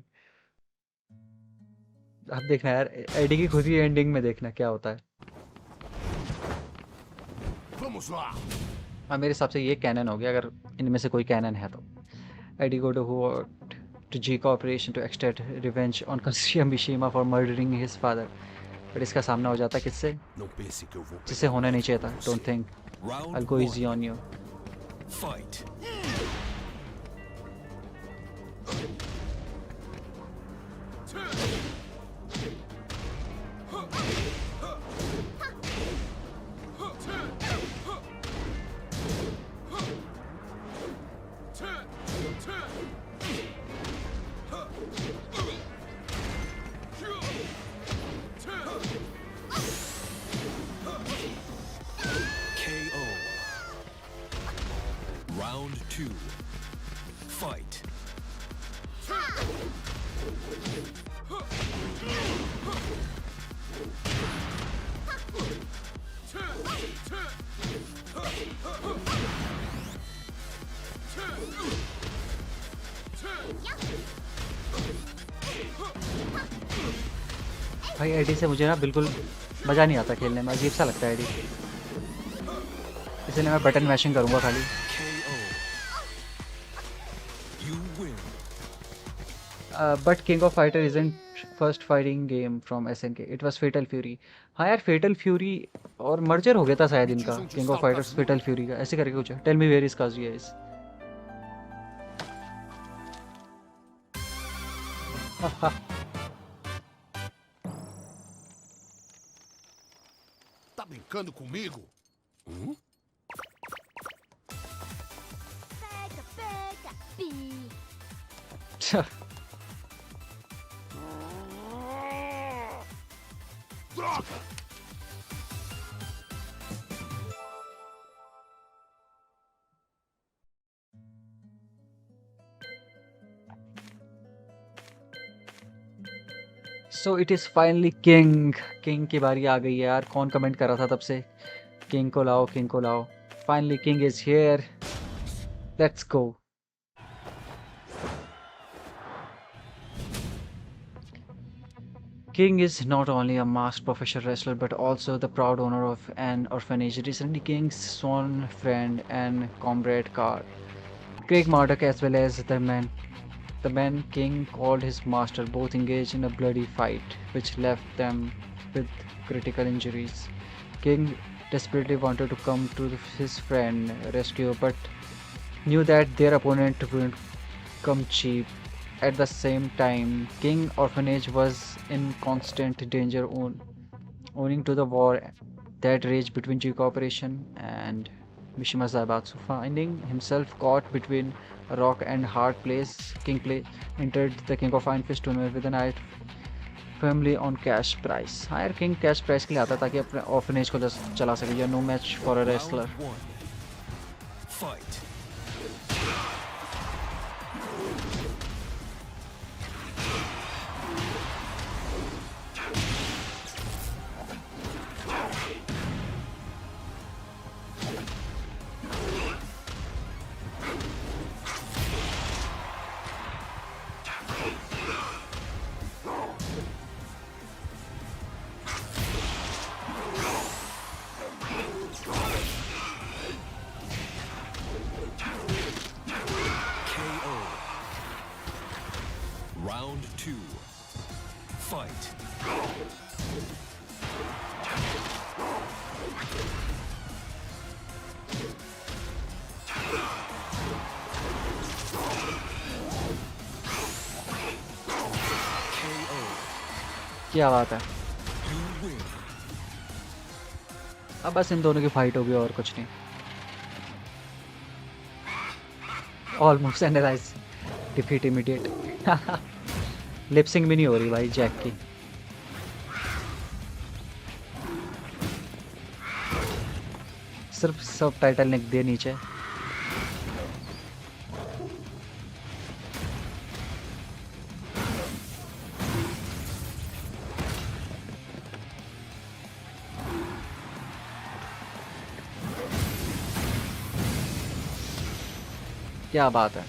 अब देखना यार, आईडी की खुद ही एंडिंग में देखना क्या होता है। हाँ, मेरे हिसाब से ये कैनन हो गया, अगर इनमें से कोई कैनन है तो। ID go to G Corporation to extract revenge on Kazuya Mishima for murdering his father, but इसका सामना हो जाता है किससे, जिससे होना नहीं चाहिए था। Don't think
Round
I'll go
1.
easy on you।
Fight. KO. Round 2. Fight.
भाई आईडी से मुझे ना बिल्कुल मज़ा नहीं आता खेलने में, अजीब सा लगता है आईडी, इसलिए मैं बटन मैशिंग करूँगा खाली।
KO. You win.
But King of Fighters isn't first fighting game from SNK, it was Fatal Fury. हाँ यार, फेटल फ्यूरी और मर्जर हो गया था शायद इनका, King of Fighters Fatal Fury का, ऐसे करके कुछ। Tell me where is Kazuya is.
Tá brincando comigo?
Pega, pega, pi.
Droga!
So it is finally king. King की बारी आ गई है यार, कौन कमेंट कर रहा था तब से किंग को लाओ, किंग को लाओ। Finally king is here, let's go. King is not only a masked professional wrestler but also the proud owner of an orphanage. Recently, King's sworn friend and comrade Carl, Craig Murdoch, as well as the man King called his master, both engaged in a bloody fight which left them with critical injuries. King desperately wanted to come to his friend rescue but knew that their opponent wouldn't come cheap. At the same time, King Orphanage was in constant danger owing to the war that raged between G Corporation and Mishima Zaibatsu. Finding himself caught between a rock and hard place, King entered the King of Iron Fist tournament with an eye firmly on cash prize. हाँ यार, King cash prize के लिए आता ताकि अपने orphanage को चला सके। या no match for a wrestler.
Round 1. Fight. 2. Fight. KO.
क्या बात है।
You win.
अब बस इन दोनों की फाइट होगी और कुछ नहीं। All moves analyse, defeat immediate. Lipsync भी नहीं हो रही भाई जैक की। सिर्फ सब टाइटल लिख दिए नीचे। क्या बात है।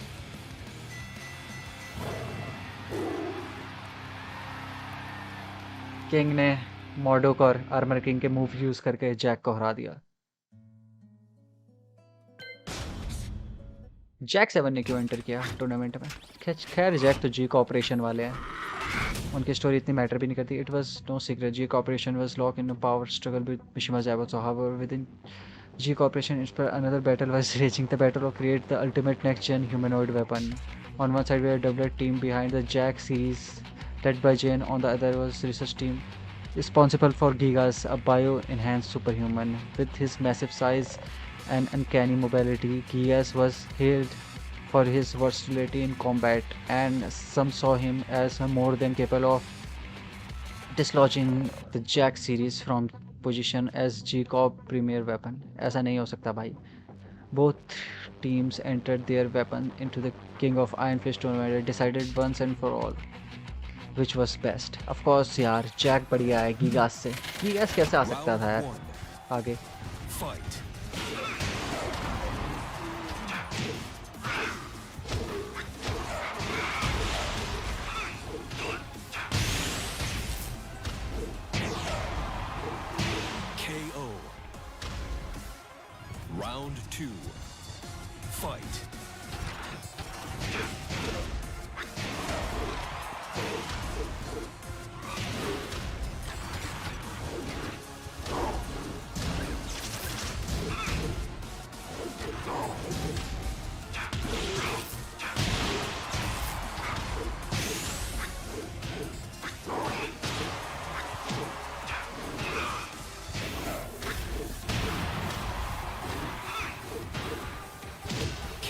किंग ने मॉर्डोक और आर्मर किंग के मूव यूज करके जैक को हरा दिया। जैक 7 ने क्यों एंटर किया टूर्नामेंट में? खैर जैक तो जी कॉपरेशन वाले हैं, उनकी स्टोरी इतनी मैटर भी नहीं करती। It was no secret G corporation was lock in a power struggle with Mishima Zaibatsu. However within G Corporation inspired another battle was raging, the battle of create the ultimate next-gen humanoid weapon. On one side were a doublet team behind the Jack series, led by Jane. On the other was research team responsible for Gigas, a bio-enhanced superhuman. With his massive size and uncanny mobility, Gigas was hailed for his versatility in combat, and some saw him as more than capable of dislodging the Jack series from position as G-Corp premier weapon. ऐसा नहीं हो सकता भाई। Both teams entered their weapon into the King of Iron Fist tournament, decided once and for all which was best. Of course यार Jack बढ़िया है गीगास से। गीगास कैसे आ सकता था
Round
यार
1.
आगे?
Fight. KO. Round 2. Fight.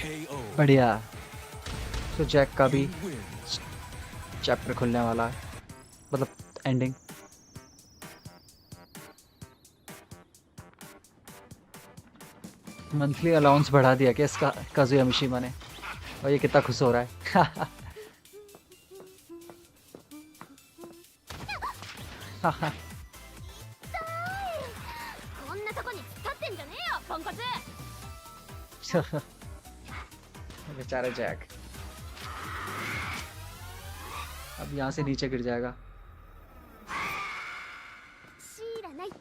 KO.
बढ़िया। तो जैक का भी
You win.
चैप्टर खुलने वाला है, मतलब एंडिंग। मंथली अलाउंस बढ़ा दिया क्या इसका काजुया मिशिमा ने, और ये कितना खुश हो रहा है।
こんなとこに突っ立ってんじゃねえよポンコツ。
बेचारा जैक अब यहाँ से नीचे गिर जाएगा।
知らないっと。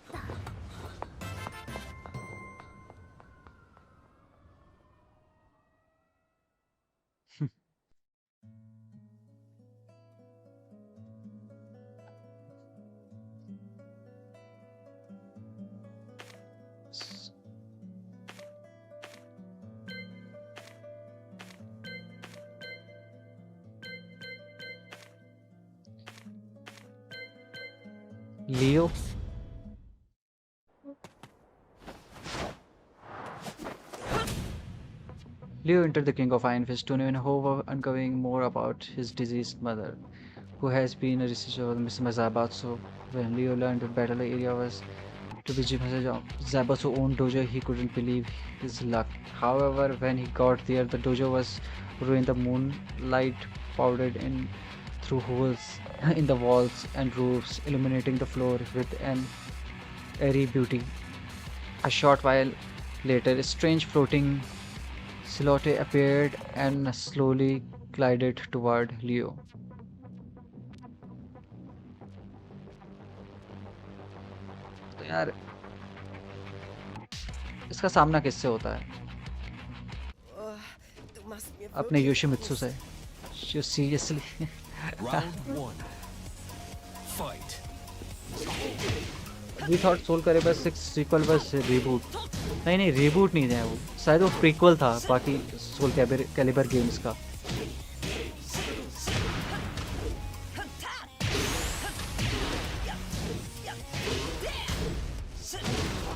लियो Leo entered the King of Iron Fist tournament in hope of uncovering more about his deceased mother, who has been a researcher of Mr. Zabatsu. When Leo learned the battle area was to be Zabatsu's own dojo, he couldn't believe his luck. However, when he got there, the dojo was ruined. The moonlight powdered in through holes in the walls and roofs, illuminating the floor with an airy beauty. A short while later, a strange floating silhouette appeared and slowly glided toward Leo. तो यार इसका सामना किससे होता है? अपने Yoshimitsu से। Seriously?
Round one. Fight.
We thought Soul Calibur 6 sequel बस रीबूट। नहीं रीबूट नहीं है वो, शायद वो प्रीक्वल था बाकी सोल कैलिबर गेम्स का।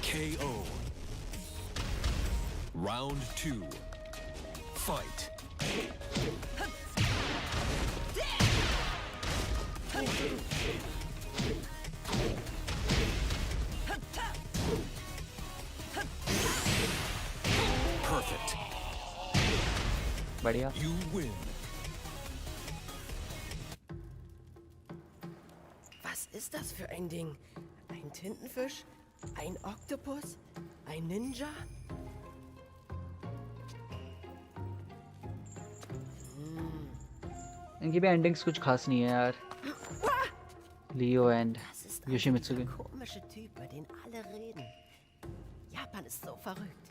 KO. Round two. Fight. Perfect.
बढ़िया।
You win.
Was ist das für ein Ding? Ein Tintenfisch? Ein Oktopus? Ein Ninja?
इनकी भी एंडिंग्स कुछ खास नहीं है यार। Leo and
Das ist
Yoshimitsu
ein
के।
komischer Typ, über den alle reden. Japan ist so verrückt.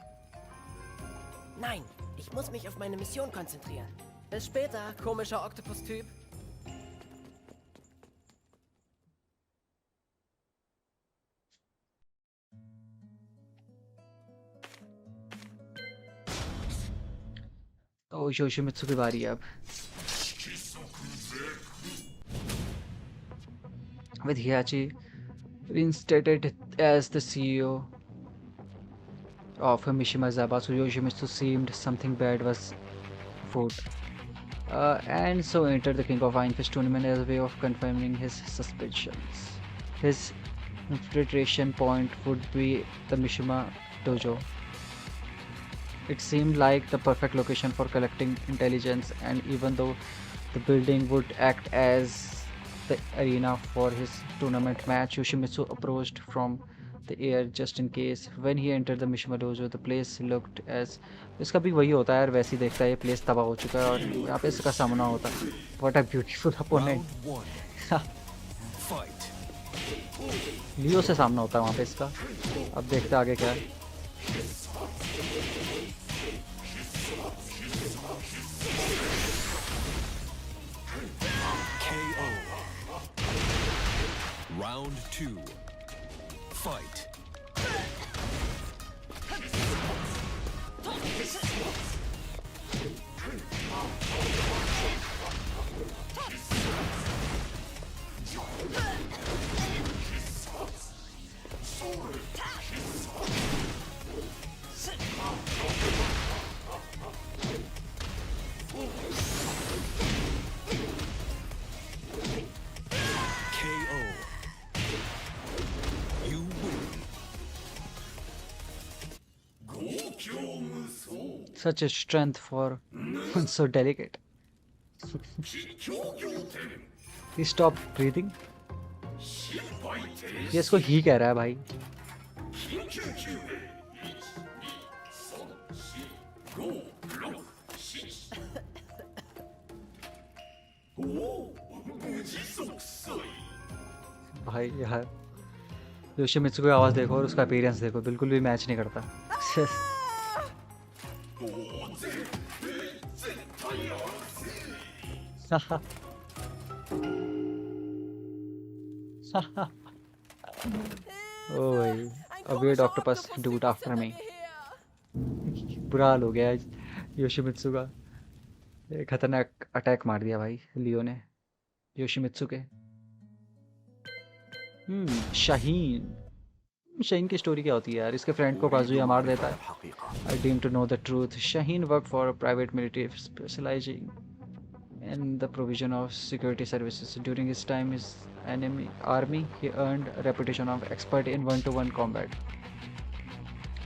Nein, ich muss mich auf meine Mission konzentrieren. Bis später, komischer Oktopus-Typ.
तो Yoshimitsu की बारी है अब। With Hiachi reinstated as the CEO of Mishima Zaibatsu, Yoshimitsu seemed something bad was afoot, and so entered the King of Iron Fist tournament as a way of confirming his suspicions. His infiltration point would be the Mishima Dojo. It seemed like the perfect location for collecting intelligence, and even though the building would act as the arena for his tournament match, Yoshimitsu approached from the air just in case. When he entered the Mishima Dojo, the place looked as इसका भी वही होता है यार, वैसे ही देखता है ये प्लेस तबाह हो चुका है और यहाँ पे इसका सामना होता है। What a beautiful opponent.
Round one. Fight.
लियो से सामना होता है वहाँ पे इसका। अब देखते हैं आगे क्या है।
KO. Round two. Fight. KO. You win.
Such a strength for one so delicate. He stopped breathing. ये इसको ही कह रहा है भाई। भाई यार योशिमित्सु की आवाज देखो और उसका अपीयरेंस देखो, बिल्कुल भी मैच नहीं करता। ओ भाई, a weird octopus dude after me. बुरा हाल हो गया है योशिमित्सु का। एक खतरनाक अटैक मार दिया भाई लियो ने योशिमित्सु के। शाहीन की स्टोरी क्या होती है यार? इसके फ्रेंड को काजुया मार देता है। I came to know the truth. Shaheen worked for a private military specializing in the provision of security services. During his time in enemy army, he earned a reputation of expert in one-to-one combat.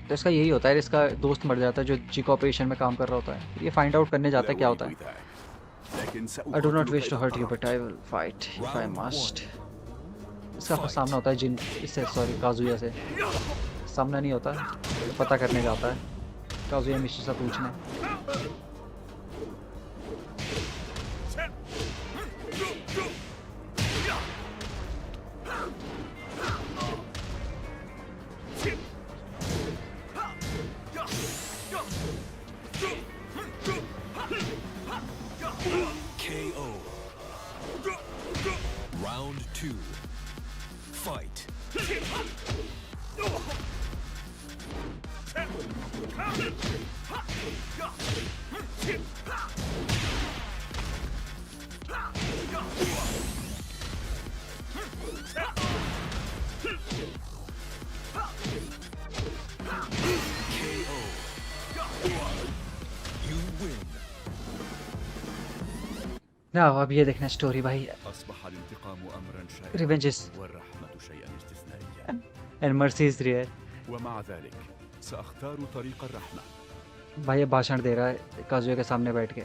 तो इसका यही होता है, इसका दोस्त मर जाता है जो जिक ऑपरेशन में काम कर रहा होता है। ये फाइंड आउट करने जाता है क्या होता है। I do not wish to hurt you, but I will fight if I must. इसका सामना होता है जिन इससे, सॉरी काजुया से। सामना नहीं होता, पता करने जाता है काजुया मिश्र से पूछने।
KO. two. Fight. KO. You win.
ना अब ये देखना स्टोरी भाई.
أصبح الانتقام أمرا
Revenge
شائعا
is
والرحمة شيئا استثنائيا.
and mercy is rare.
ومع ذلك سأختار طريق الرحمة
भाई ये भाषण दे रहा है काजुया के सामने बैठ के.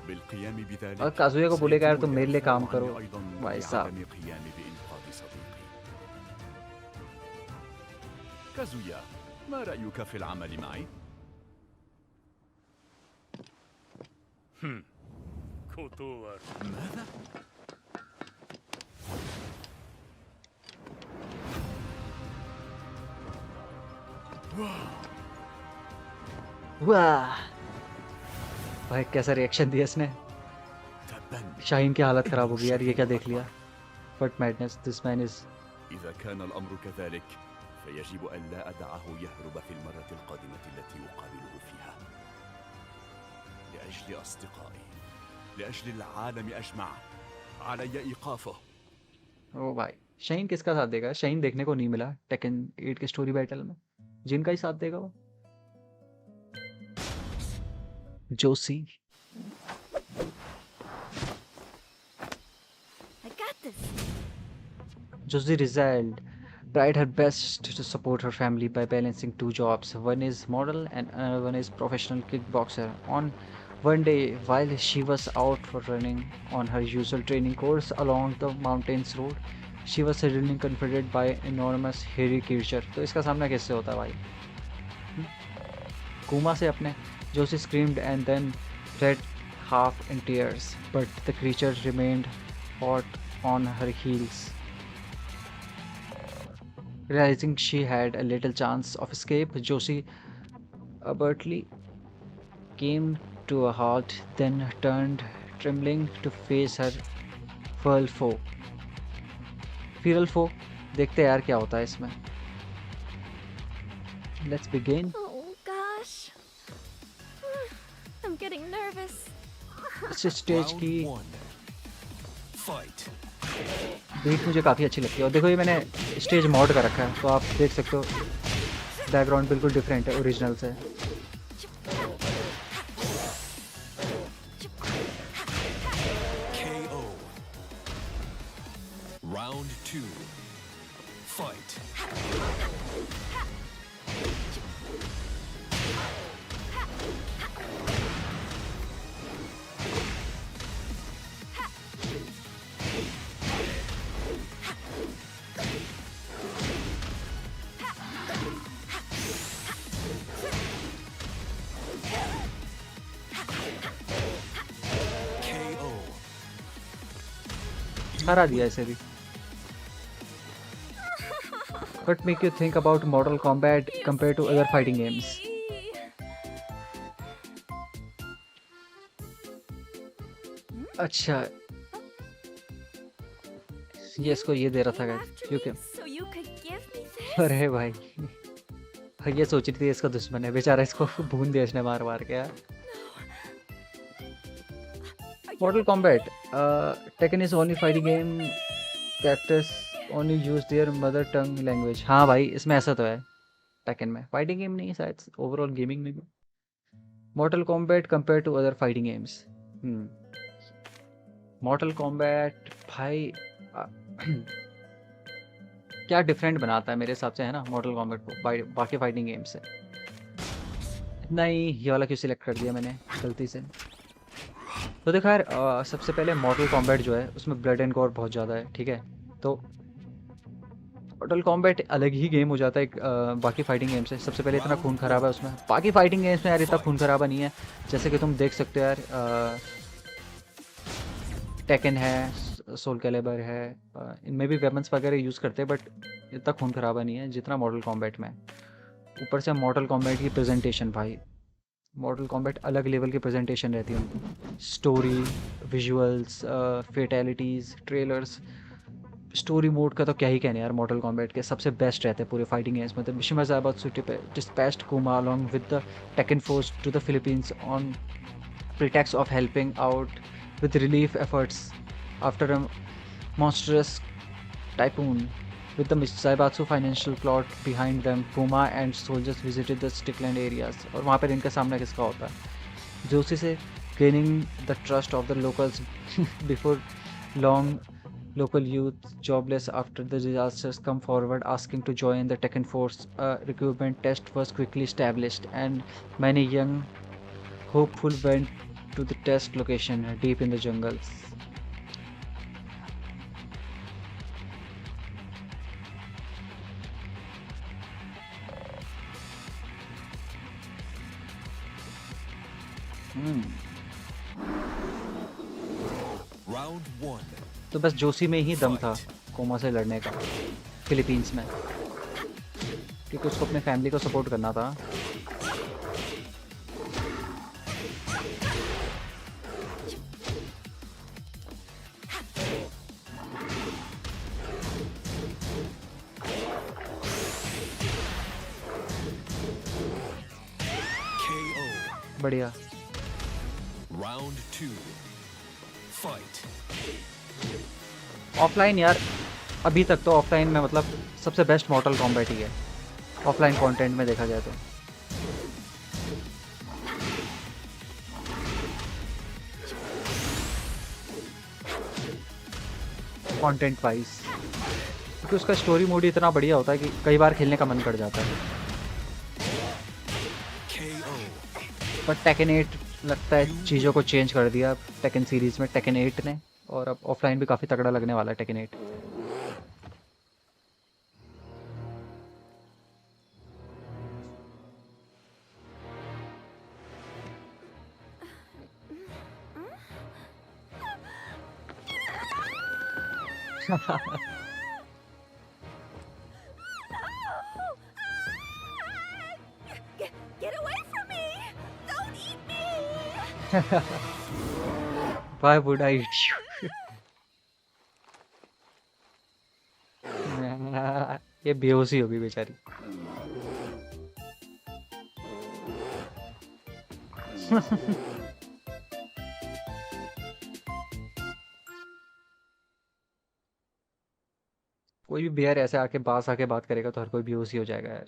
بالقيام بذلك.
और काजुया को बोलेगा यार तुम मेरे लिए काम
سيتم
करो
عني أيضاً
भाई साहब.
بعدم قيامي بإنقاذ صديقي. كازويا، ما رأيك في العمل معي؟ ماذا؟
वाह भाई कैसा रिएक्शन दिया इसने.
تبني.
शाहीन की हालत खराब हो गई यार. ये क्या देख लिया. What madness, this man is.
إذا كان الأمر كذلك فيجب أن لا أدعه يهرب في المرة القادمة التي أقابله فيها. لأجل أصدقائي، لأجل العالم أجمع، علي إيقافه.
ओ भाई शाहीन किसका साथ देगा. शाहीन देखने को नहीं मिला टेकन 8 के स्टोरी बैटल में. जिनका ही साथ देगा वो. जोसी.
I got this.
Josie resolved, tried her best to support her family by balancing two jobs. One is model and another one is professional kickboxer. On one day, while she was out for running on her usual training course along the mountains road, she was suddenly confronted by an enormous hairy creature. तो इसका सामना कैसे होता है भाई. कुमा से अपने. Josie screamed and then fled half in tears, but the creature remained hot on her heels. Realizing she had a little chance of escape, Josie abruptly came to a halt, then turned trembling to face her feral foe. Feral foe, देखते हैं यार क्या होता है इसमें. Let's begin.
Oh gosh. I'm getting nervous.
इस stage की
Round one. Fight.
Beat मुझे काफ़ी अच्छी लगती है. और देखो ये मैंने स्टेज मॉड कर रखा है तो आप देख सकते हो बैकग्राउंड बिल्कुल डिफरेंट है ओरिजिनल से.
KO. Round two. Fight. KO.
हरा दिया इसे भी. What make you think about Mortal Kombat compared to other fighting games? अच्छा ये इसको ये दे रहा था guys, क्योंकि
So you could give me this?
अरे भाई ये सोच रही थी इसका दुश्मन है बेचारा. इसको भून दिया इसने मार मार के यार. Mortal Kombat, Tekken is only fighting game. Characters only use their mother tongue language. हाँ भाई इसमें ऐसा तो है. Tekken में fighting game नहीं है शायद, overall gaming में भी. Mortal Kombat compared to other fighting games. Mortal Kombat भाई क्या डिफरेंट बनाता है मेरे हिसाब से है ना Mortal Kombat को बाकी फाइटिंग गेम से. नहीं ये वाला क्यों सिलेक्ट कर दिया मैंने गलती से. तो देखो यार सबसे पहले मॉर्टल कॉम्बैट जो है उसमें ब्लड एंड गॉर बहुत ज़्यादा है. ठीक है तो मॉर्टल कॉम्बैट अलग ही गेम हो जाता है बाकी फाइटिंग गेम से. सबसे पहले इतना खून खराबा है उसमें. बाकी फाइटिंग गेम्स में यार इतना खून खराबा नहीं है. जैसे कि तुम देख सकते हो यार टेकन है, सोल कैलिबर है, इनमें भी वेपन्स वगैरह यूज़ करते हैं बट इतना खून खराबा नहीं है जितना मॉर्टल कॉम्बैट में. ऊपर से मॉर्टल कॉम्बैट की प्रेजेंटेशन भाई, मॉर्टल कॉम्बैट अलग लेवल की प्रेजेंटेशन रहती है उनकी. Story, visuals, fatalities, trailers story mode का तो क्या ही कहने यार, मॉडल कॉम्बैट के सबसे बेस्ट रहते हैं पूरे फाइटिंग गेम्स में। तो Mishima ज़ायबात्सु dispatched Kuma along with the Tekken force to the Philippines on pretext of helping out with relief efforts after a monstrous typhoon. With the Zaibatsu financial plot behind them, Kuma and soldiers visited the Stickland areas. और वहाँ पर इनका सामना किसका होता है? जोशी से gaining the trust of the locals before long. Local youth, jobless after the disasters, come forward asking to join the Tekken force. A recruitment test was quickly established, and many young hopeful went to the test location deep in the jungles.
Round 1.
तो बस जोशी में ही दम था coma से लड़ने का Philippines में, क्योंकि उसको अपने फैमिली को सपोर्ट करना था।
KO.
बढ़िया।
Round 2. Fight.
ऑफलाइन यार, अभी तक तो ऑफलाइन में मतलब सबसे बेस्ट मॉर्टल कॉम्बैट ही है ऑफलाइन कंटेंट में देखा जाए तो। कंटेंट वाइज, क्योंकि उसका स्टोरी मोड ही इतना बढ़िया होता है कि कई बार खेलने का मन कर जाता है।
KO.
पर टेकन 8 लगता है चीज़ों को चेंज कर दिया टेकन सीरीज में टेकन 8 ने, और अब ऑफलाइन भी काफ़ी तगड़ा लगने वाला है taken 8।
Get away from me! Don't eat me!
Why would I eat you? ये बेहोशी होगी बेचारी। कोई भी बियर ऐसे आके पास आके बात करेगा तो हर कोई बेहोशी हो जाएगा यार।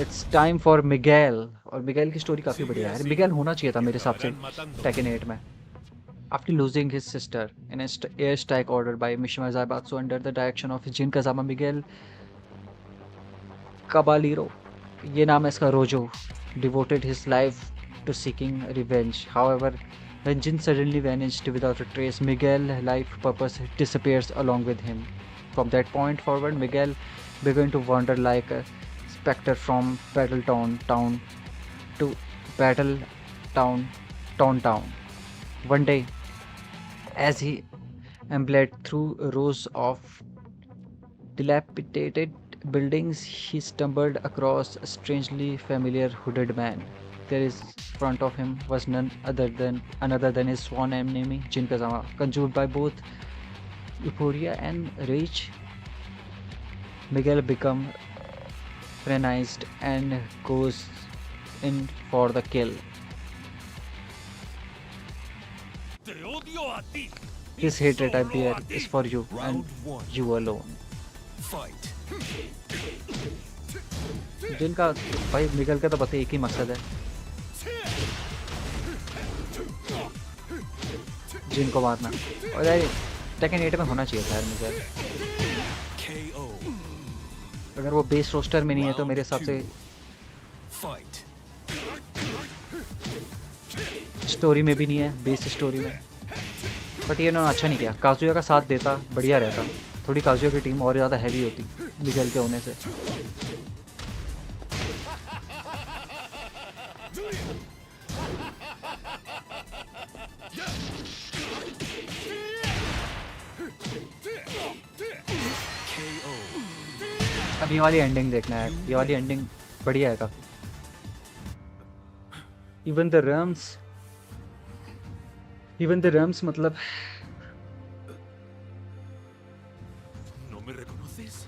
इट्स टाइम फॉर मिगेल, और मिगेल की स्टोरी काफ़ी बढ़िया है यार। मिगेल होना चाहिए था मेरे हिसाब से टेकन 8 में। After losing his sister in an airstrike ordered by Mishima Zaibatsu under the direction of Jin Kazama, Miguel Caballero, ये नाम है इसका, रोजो, devoted his life to seeking revenge. However, when Jin suddenly vanished without a trace, Miguel's life purpose disappears along with him. From that point forward, Miguel began to wander like a specter from Battletown to Town. One day, as he ambled through rows of dilapidated buildings, he stumbled across a strangely familiar hooded man. There in front of him was none other than his sworn enemy, Jin Kazama. Consumed by both euphoria and rage, Miguel becomes frenzied and goes in for the kill.
Te odio a ti.
This hatred I bear is for you and
Round 1.
you alone.
Fight.
जिनका भाई Miguel का तो पता एक ही मकसद है, जिनको मारना। और यार टेकन 8 में होना चाहिए था यार मिगल।
KO.
अगर वो बेस रोस्टर में नहीं है तो मेरे हिसाब से
Fight.
स्टोरी में भी नहीं है, बेस स्टोरी में। बट ये इन्होंने अच्छा नहीं किया। काजुया का साथ देता बढ़िया रहता, थोड़ी काजुया की टीम और ज़्यादा हैवी होती मिगल के होने से।
KO.
अब ये वाली एंडिंग देखना है, ये वाली एंडिंग बढ़िया है काफी। इवन द रम्स मतलब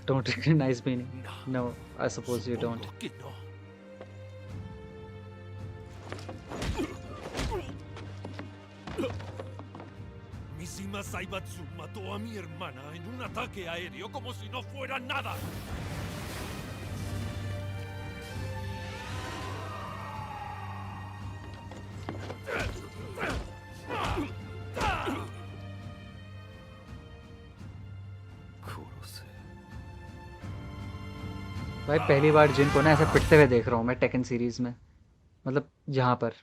Don't recognize meaning. No, I suppose you don't.
Supongo que no. Mishima Saibatsu mató a mi hermana en un ataque aéreo como si no fuera nada.
भाई पहली बार जिन को ना ऐसे पिटते हुए देख रहा हूँ मैं टेकन सीरीज में, मतलब यहाँ पर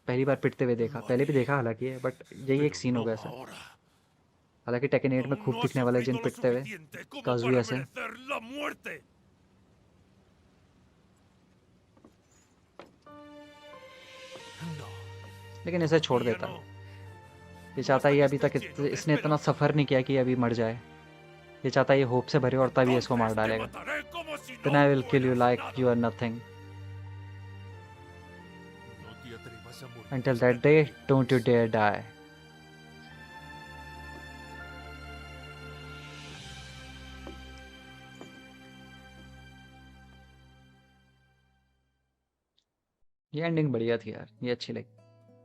पहली बार पिटते हुए देखा। पहले भी देखा हालांकि है, बट यही एक सीन हो गया ऐसा। हालांकि टेकन 8 में खूब
No ha
दिखने वाले जिन
sufrido lo
पिटते हुए,
suficiente como
काज भी
para
ऐसे।
merecer la muerte. No.
लेकिन इसे छोड़
ya
देता।
no.
ये चाहता है ये अभी तक इसने इतना सफर नहीं किया कि ये अभी मर जाए। ये चाहता है ये होप से भरे और तभी इसको मार
Entonces te
डालेगा।
mataré como si
Then
no
I will kill you
fueras
like
nada.
you are nothing.
No te atrevas a morir
Until
hasta
that day,
que
don't you
mueras.
dare die. ये ending बढ़िया थी यार, ये अच्छी लगी।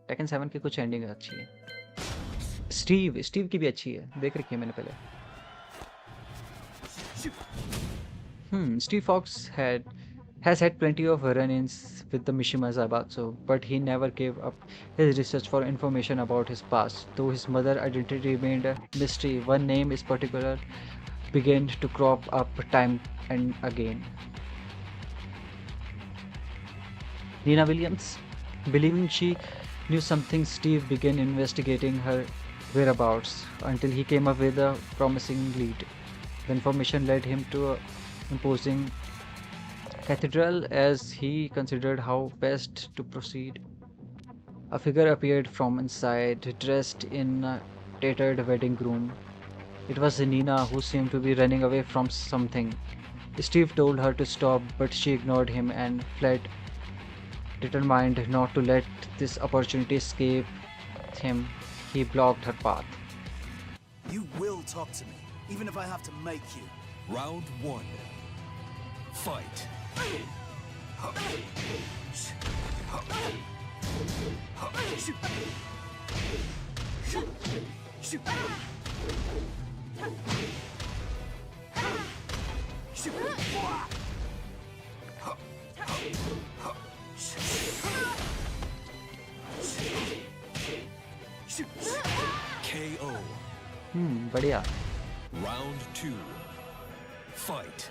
Taken 7 की कुछ ending अच्छी है। स्टीव की भी अच्छी है, देख रखी है मैंने पहले। Steve Fox has had plenty of run-ins with the Mishima Zaibatsu, but he never gave up his research for information about his past. Though his mother's identity remained a mystery, one name is particular began to crop up time and again. Nina Williams, believing she knew something, Steve began investigating her whereabouts until he came up with a promising lead. The information led him to a imposing cathedral as he considered how best to proceed. A figure appeared from inside, dressed in a tattered wedding gown. It was Nina, who seemed to be running away from something. Steve told her to stop, but she ignored him and fled, determined not to let this opportunity escape him. He blocked her path.
You will talk to me, even if I have to make you.
Round 1. Fight. KO.
बढ़िया।
Round 2. Fight.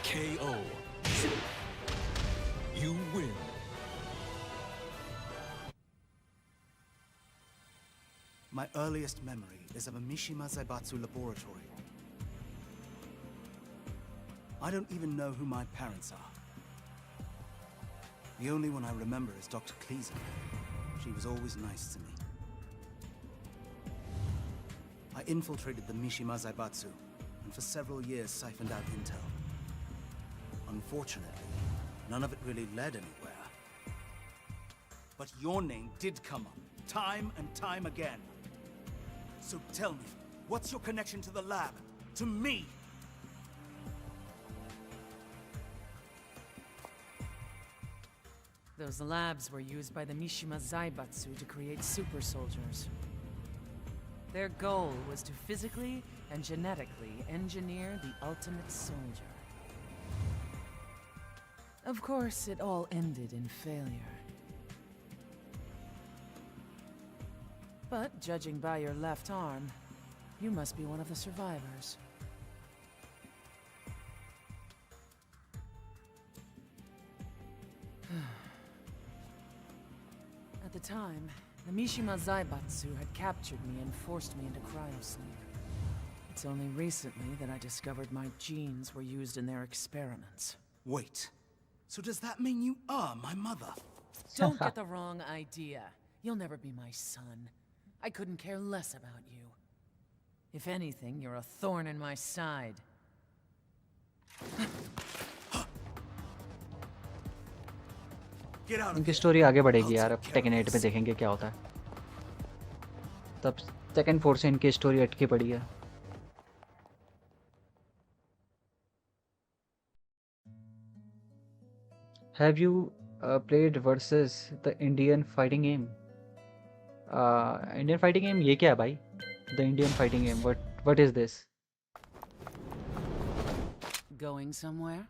KO. You win.
My earliest memory is of a Mishima Zaibatsu laboratory. I don't even know who my parents are. The only one I remember is Dr. Kleeser. She was always nice to me. I infiltrated the Mishima Zaibatsu, and for several years siphoned out intel. Unfortunately, none of it really led anywhere. But your name did come up, time and time again. So tell me, what's your connection to the lab? To me?
Those labs were used by the Mishima Zaibatsu to create super soldiers. Their goal was to physically and genetically engineer the ultimate soldier. Of course, it all ended in failure. But judging by your left arm, you must be one of the survivors. At the time, the Mishima Zaibatsu had captured me and forced me into cryosleep. It's only recently that I discovered my genes were used in their experiments.
Wait, so does that mean you are my mother?
Don't get the wrong idea. You'll never be my son. I couldn't care less about you. If anything, you're a thorn in my side.
Get out of
इनकी
here.
Story आगे बढ़ेगी
I'll
यार, अब
take care
taken
of
8 में
this.
देखेंगे क्या होता है। तब टेकन 4 से इनकी स्टोरी अटकी पड़ी है। Have you played versus the Indian fighting game? Indian fighting game ये क्या है भाई? The Indian fighting game. What is this?
Going somewhere?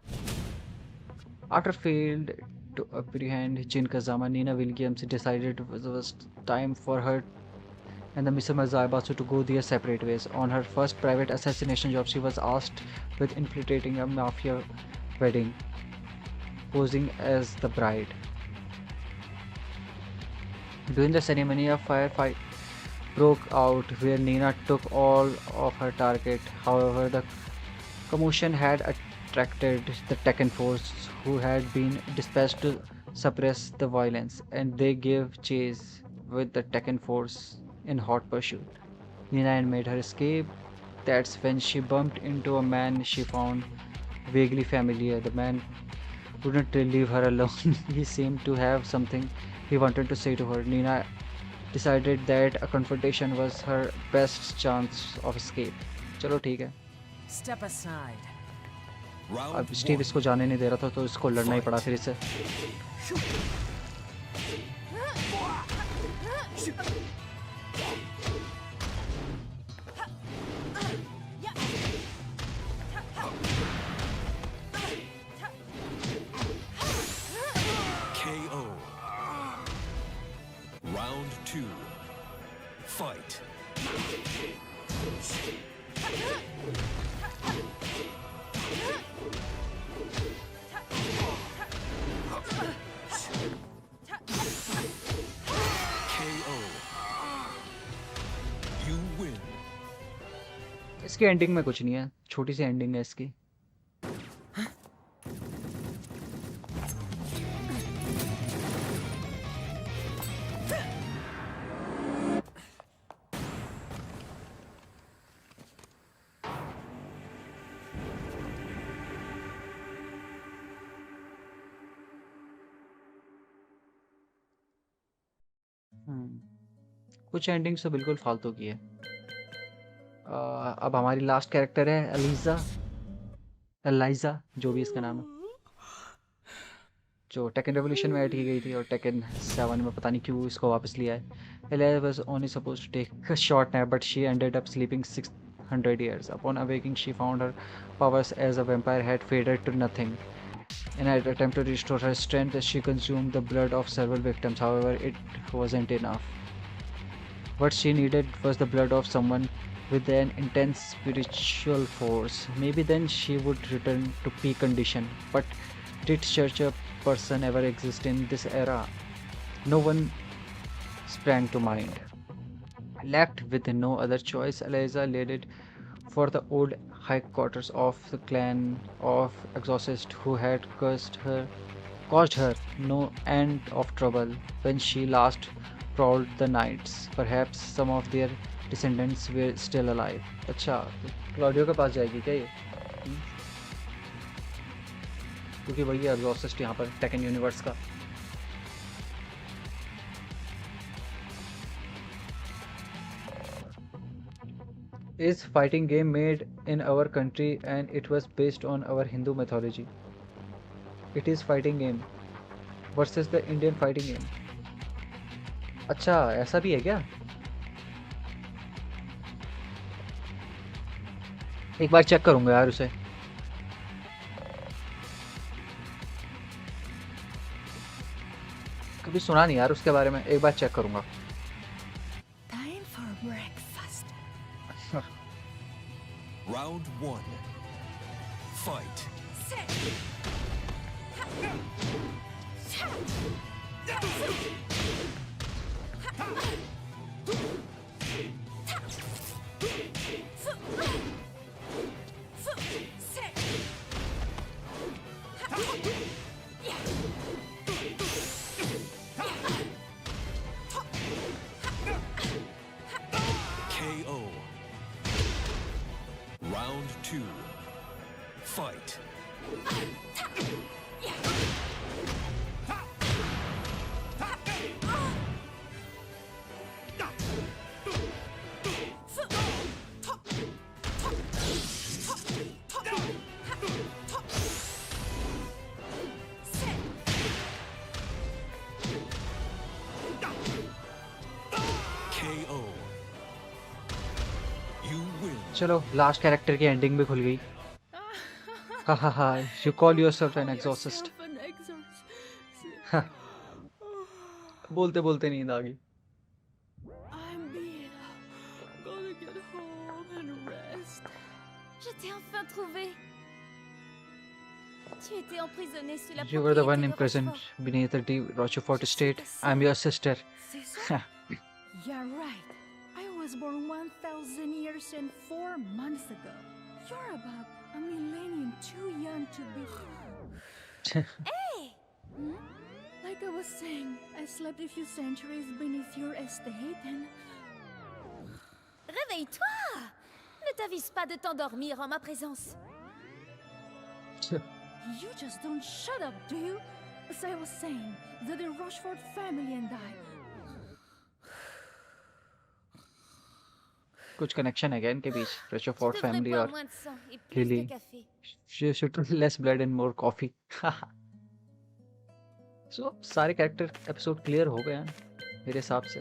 After failed to apprehend Jin Kazama, Nina Williams decided it was time for her and the Mr. Zaibatsu to go their separate ways. On her first private assassination job, she was asked with infiltrating a mafia wedding, posing as the bride. During the ceremony, a firefight broke out where Nina took all of her target. However, the commotion had attracted the Tekken force, who had been dispatched to suppress the violence, and they gave chase with the Tekken force in hot pursuit. Nina made her escape. That's when she bumped into a man she found vaguely familiar. The man wouldn't leave her alone. He seemed to have something he wanted to say to her. Nina decided that a confrontation was her best chance of escape. चलो ठीक है।
Step aside.
अब Steve इसको जाने नहीं दे रहा था तो इसको लड़ना ही पड़ा फिर इससे।
KO. Round 2. Fight. KO. You win.
इसकी एंडिंग में कुछ नहीं है, छोटी सी एंडिंग है इसकी। कुछ एंडिंग्स तो बिल्कुल फालतू की है। अब हमारी लास्ट कैरेक्टर है एलाइजा, जो भी इसका नाम है, जो टेकन रेवोल्यूशन में ऐड की गई थी और टेकन 7 में पता नहीं क्यों इसको वापस लिया है। Eliza was only supposed to take a short nap but she ended up sleeping 600 years. Upon awaking, she found her powers as a vampire had faded to nothing. In an attempt to restore her strength, she consumed the blood of several victims. However, it wasn't enough. What she needed was the blood of someone with an intense spiritual force. Maybe then she would return to peak condition. But did such a person ever exist in this era? No one sprang to mind. Left with no other choice, Eliza headed for the old headquarters of the clan of Exorcists, who had caused her no end of trouble when she last prowled the nights. Perhaps some of their descendants were still alive. अच्छा, Claudio के पास जाएगी क्या ये? क्योंकि वही है exorcist यहाँ पर टेकन यूनिवर्स का। Is fighting game made in our country and it was based on our Hindu mythology. It is fighting game versus the Indian fighting game. अच्छा, ऐसा भी है क्या? एक बार चेक करूंगा यार उसे। कभी सुना नहीं यार उसके बारे में, एक बार चेक करूंगा।
Time for breakfast.
Round 1. Fight. KO. Round 2. Fight.
चलो लास्ट कैरेक्टर की एंडिंग भी खुल गई। हा हा हा, you call yourself an exorcist. बोलते बोलते नींद आ गई।
I'm beat. Gotta get home and rest.
Je t'ai enfin trouvé. Tu étais emprisonné sous la
You were the one
propriété de
imprisoned
Rochefort.
beneath the deep Rochefort
Je suis
estate.
ta sœur.
I'm your sister.
C'est ça? Yeah, right. I was born 1,000 years and 4 months ago. You're about a millennium too young to be.
Hey!
Hmm? Like I was saying, I slept a few centuries beneath your estate and.
Réveille-toi! Ne t'avise pas de t'endormir en ma présence.
You just don't shut up, do you? As I was saying, the Rochefort family and I.
कुछ connection है क्या इनके बीच?
Tu
Rochefort
devrais
family
boire
और
moins de sang et plus
Lily.
de café.
You should less blood and more coffee. So सारे character episode clear हो गए हैं मेरे हिसाब से।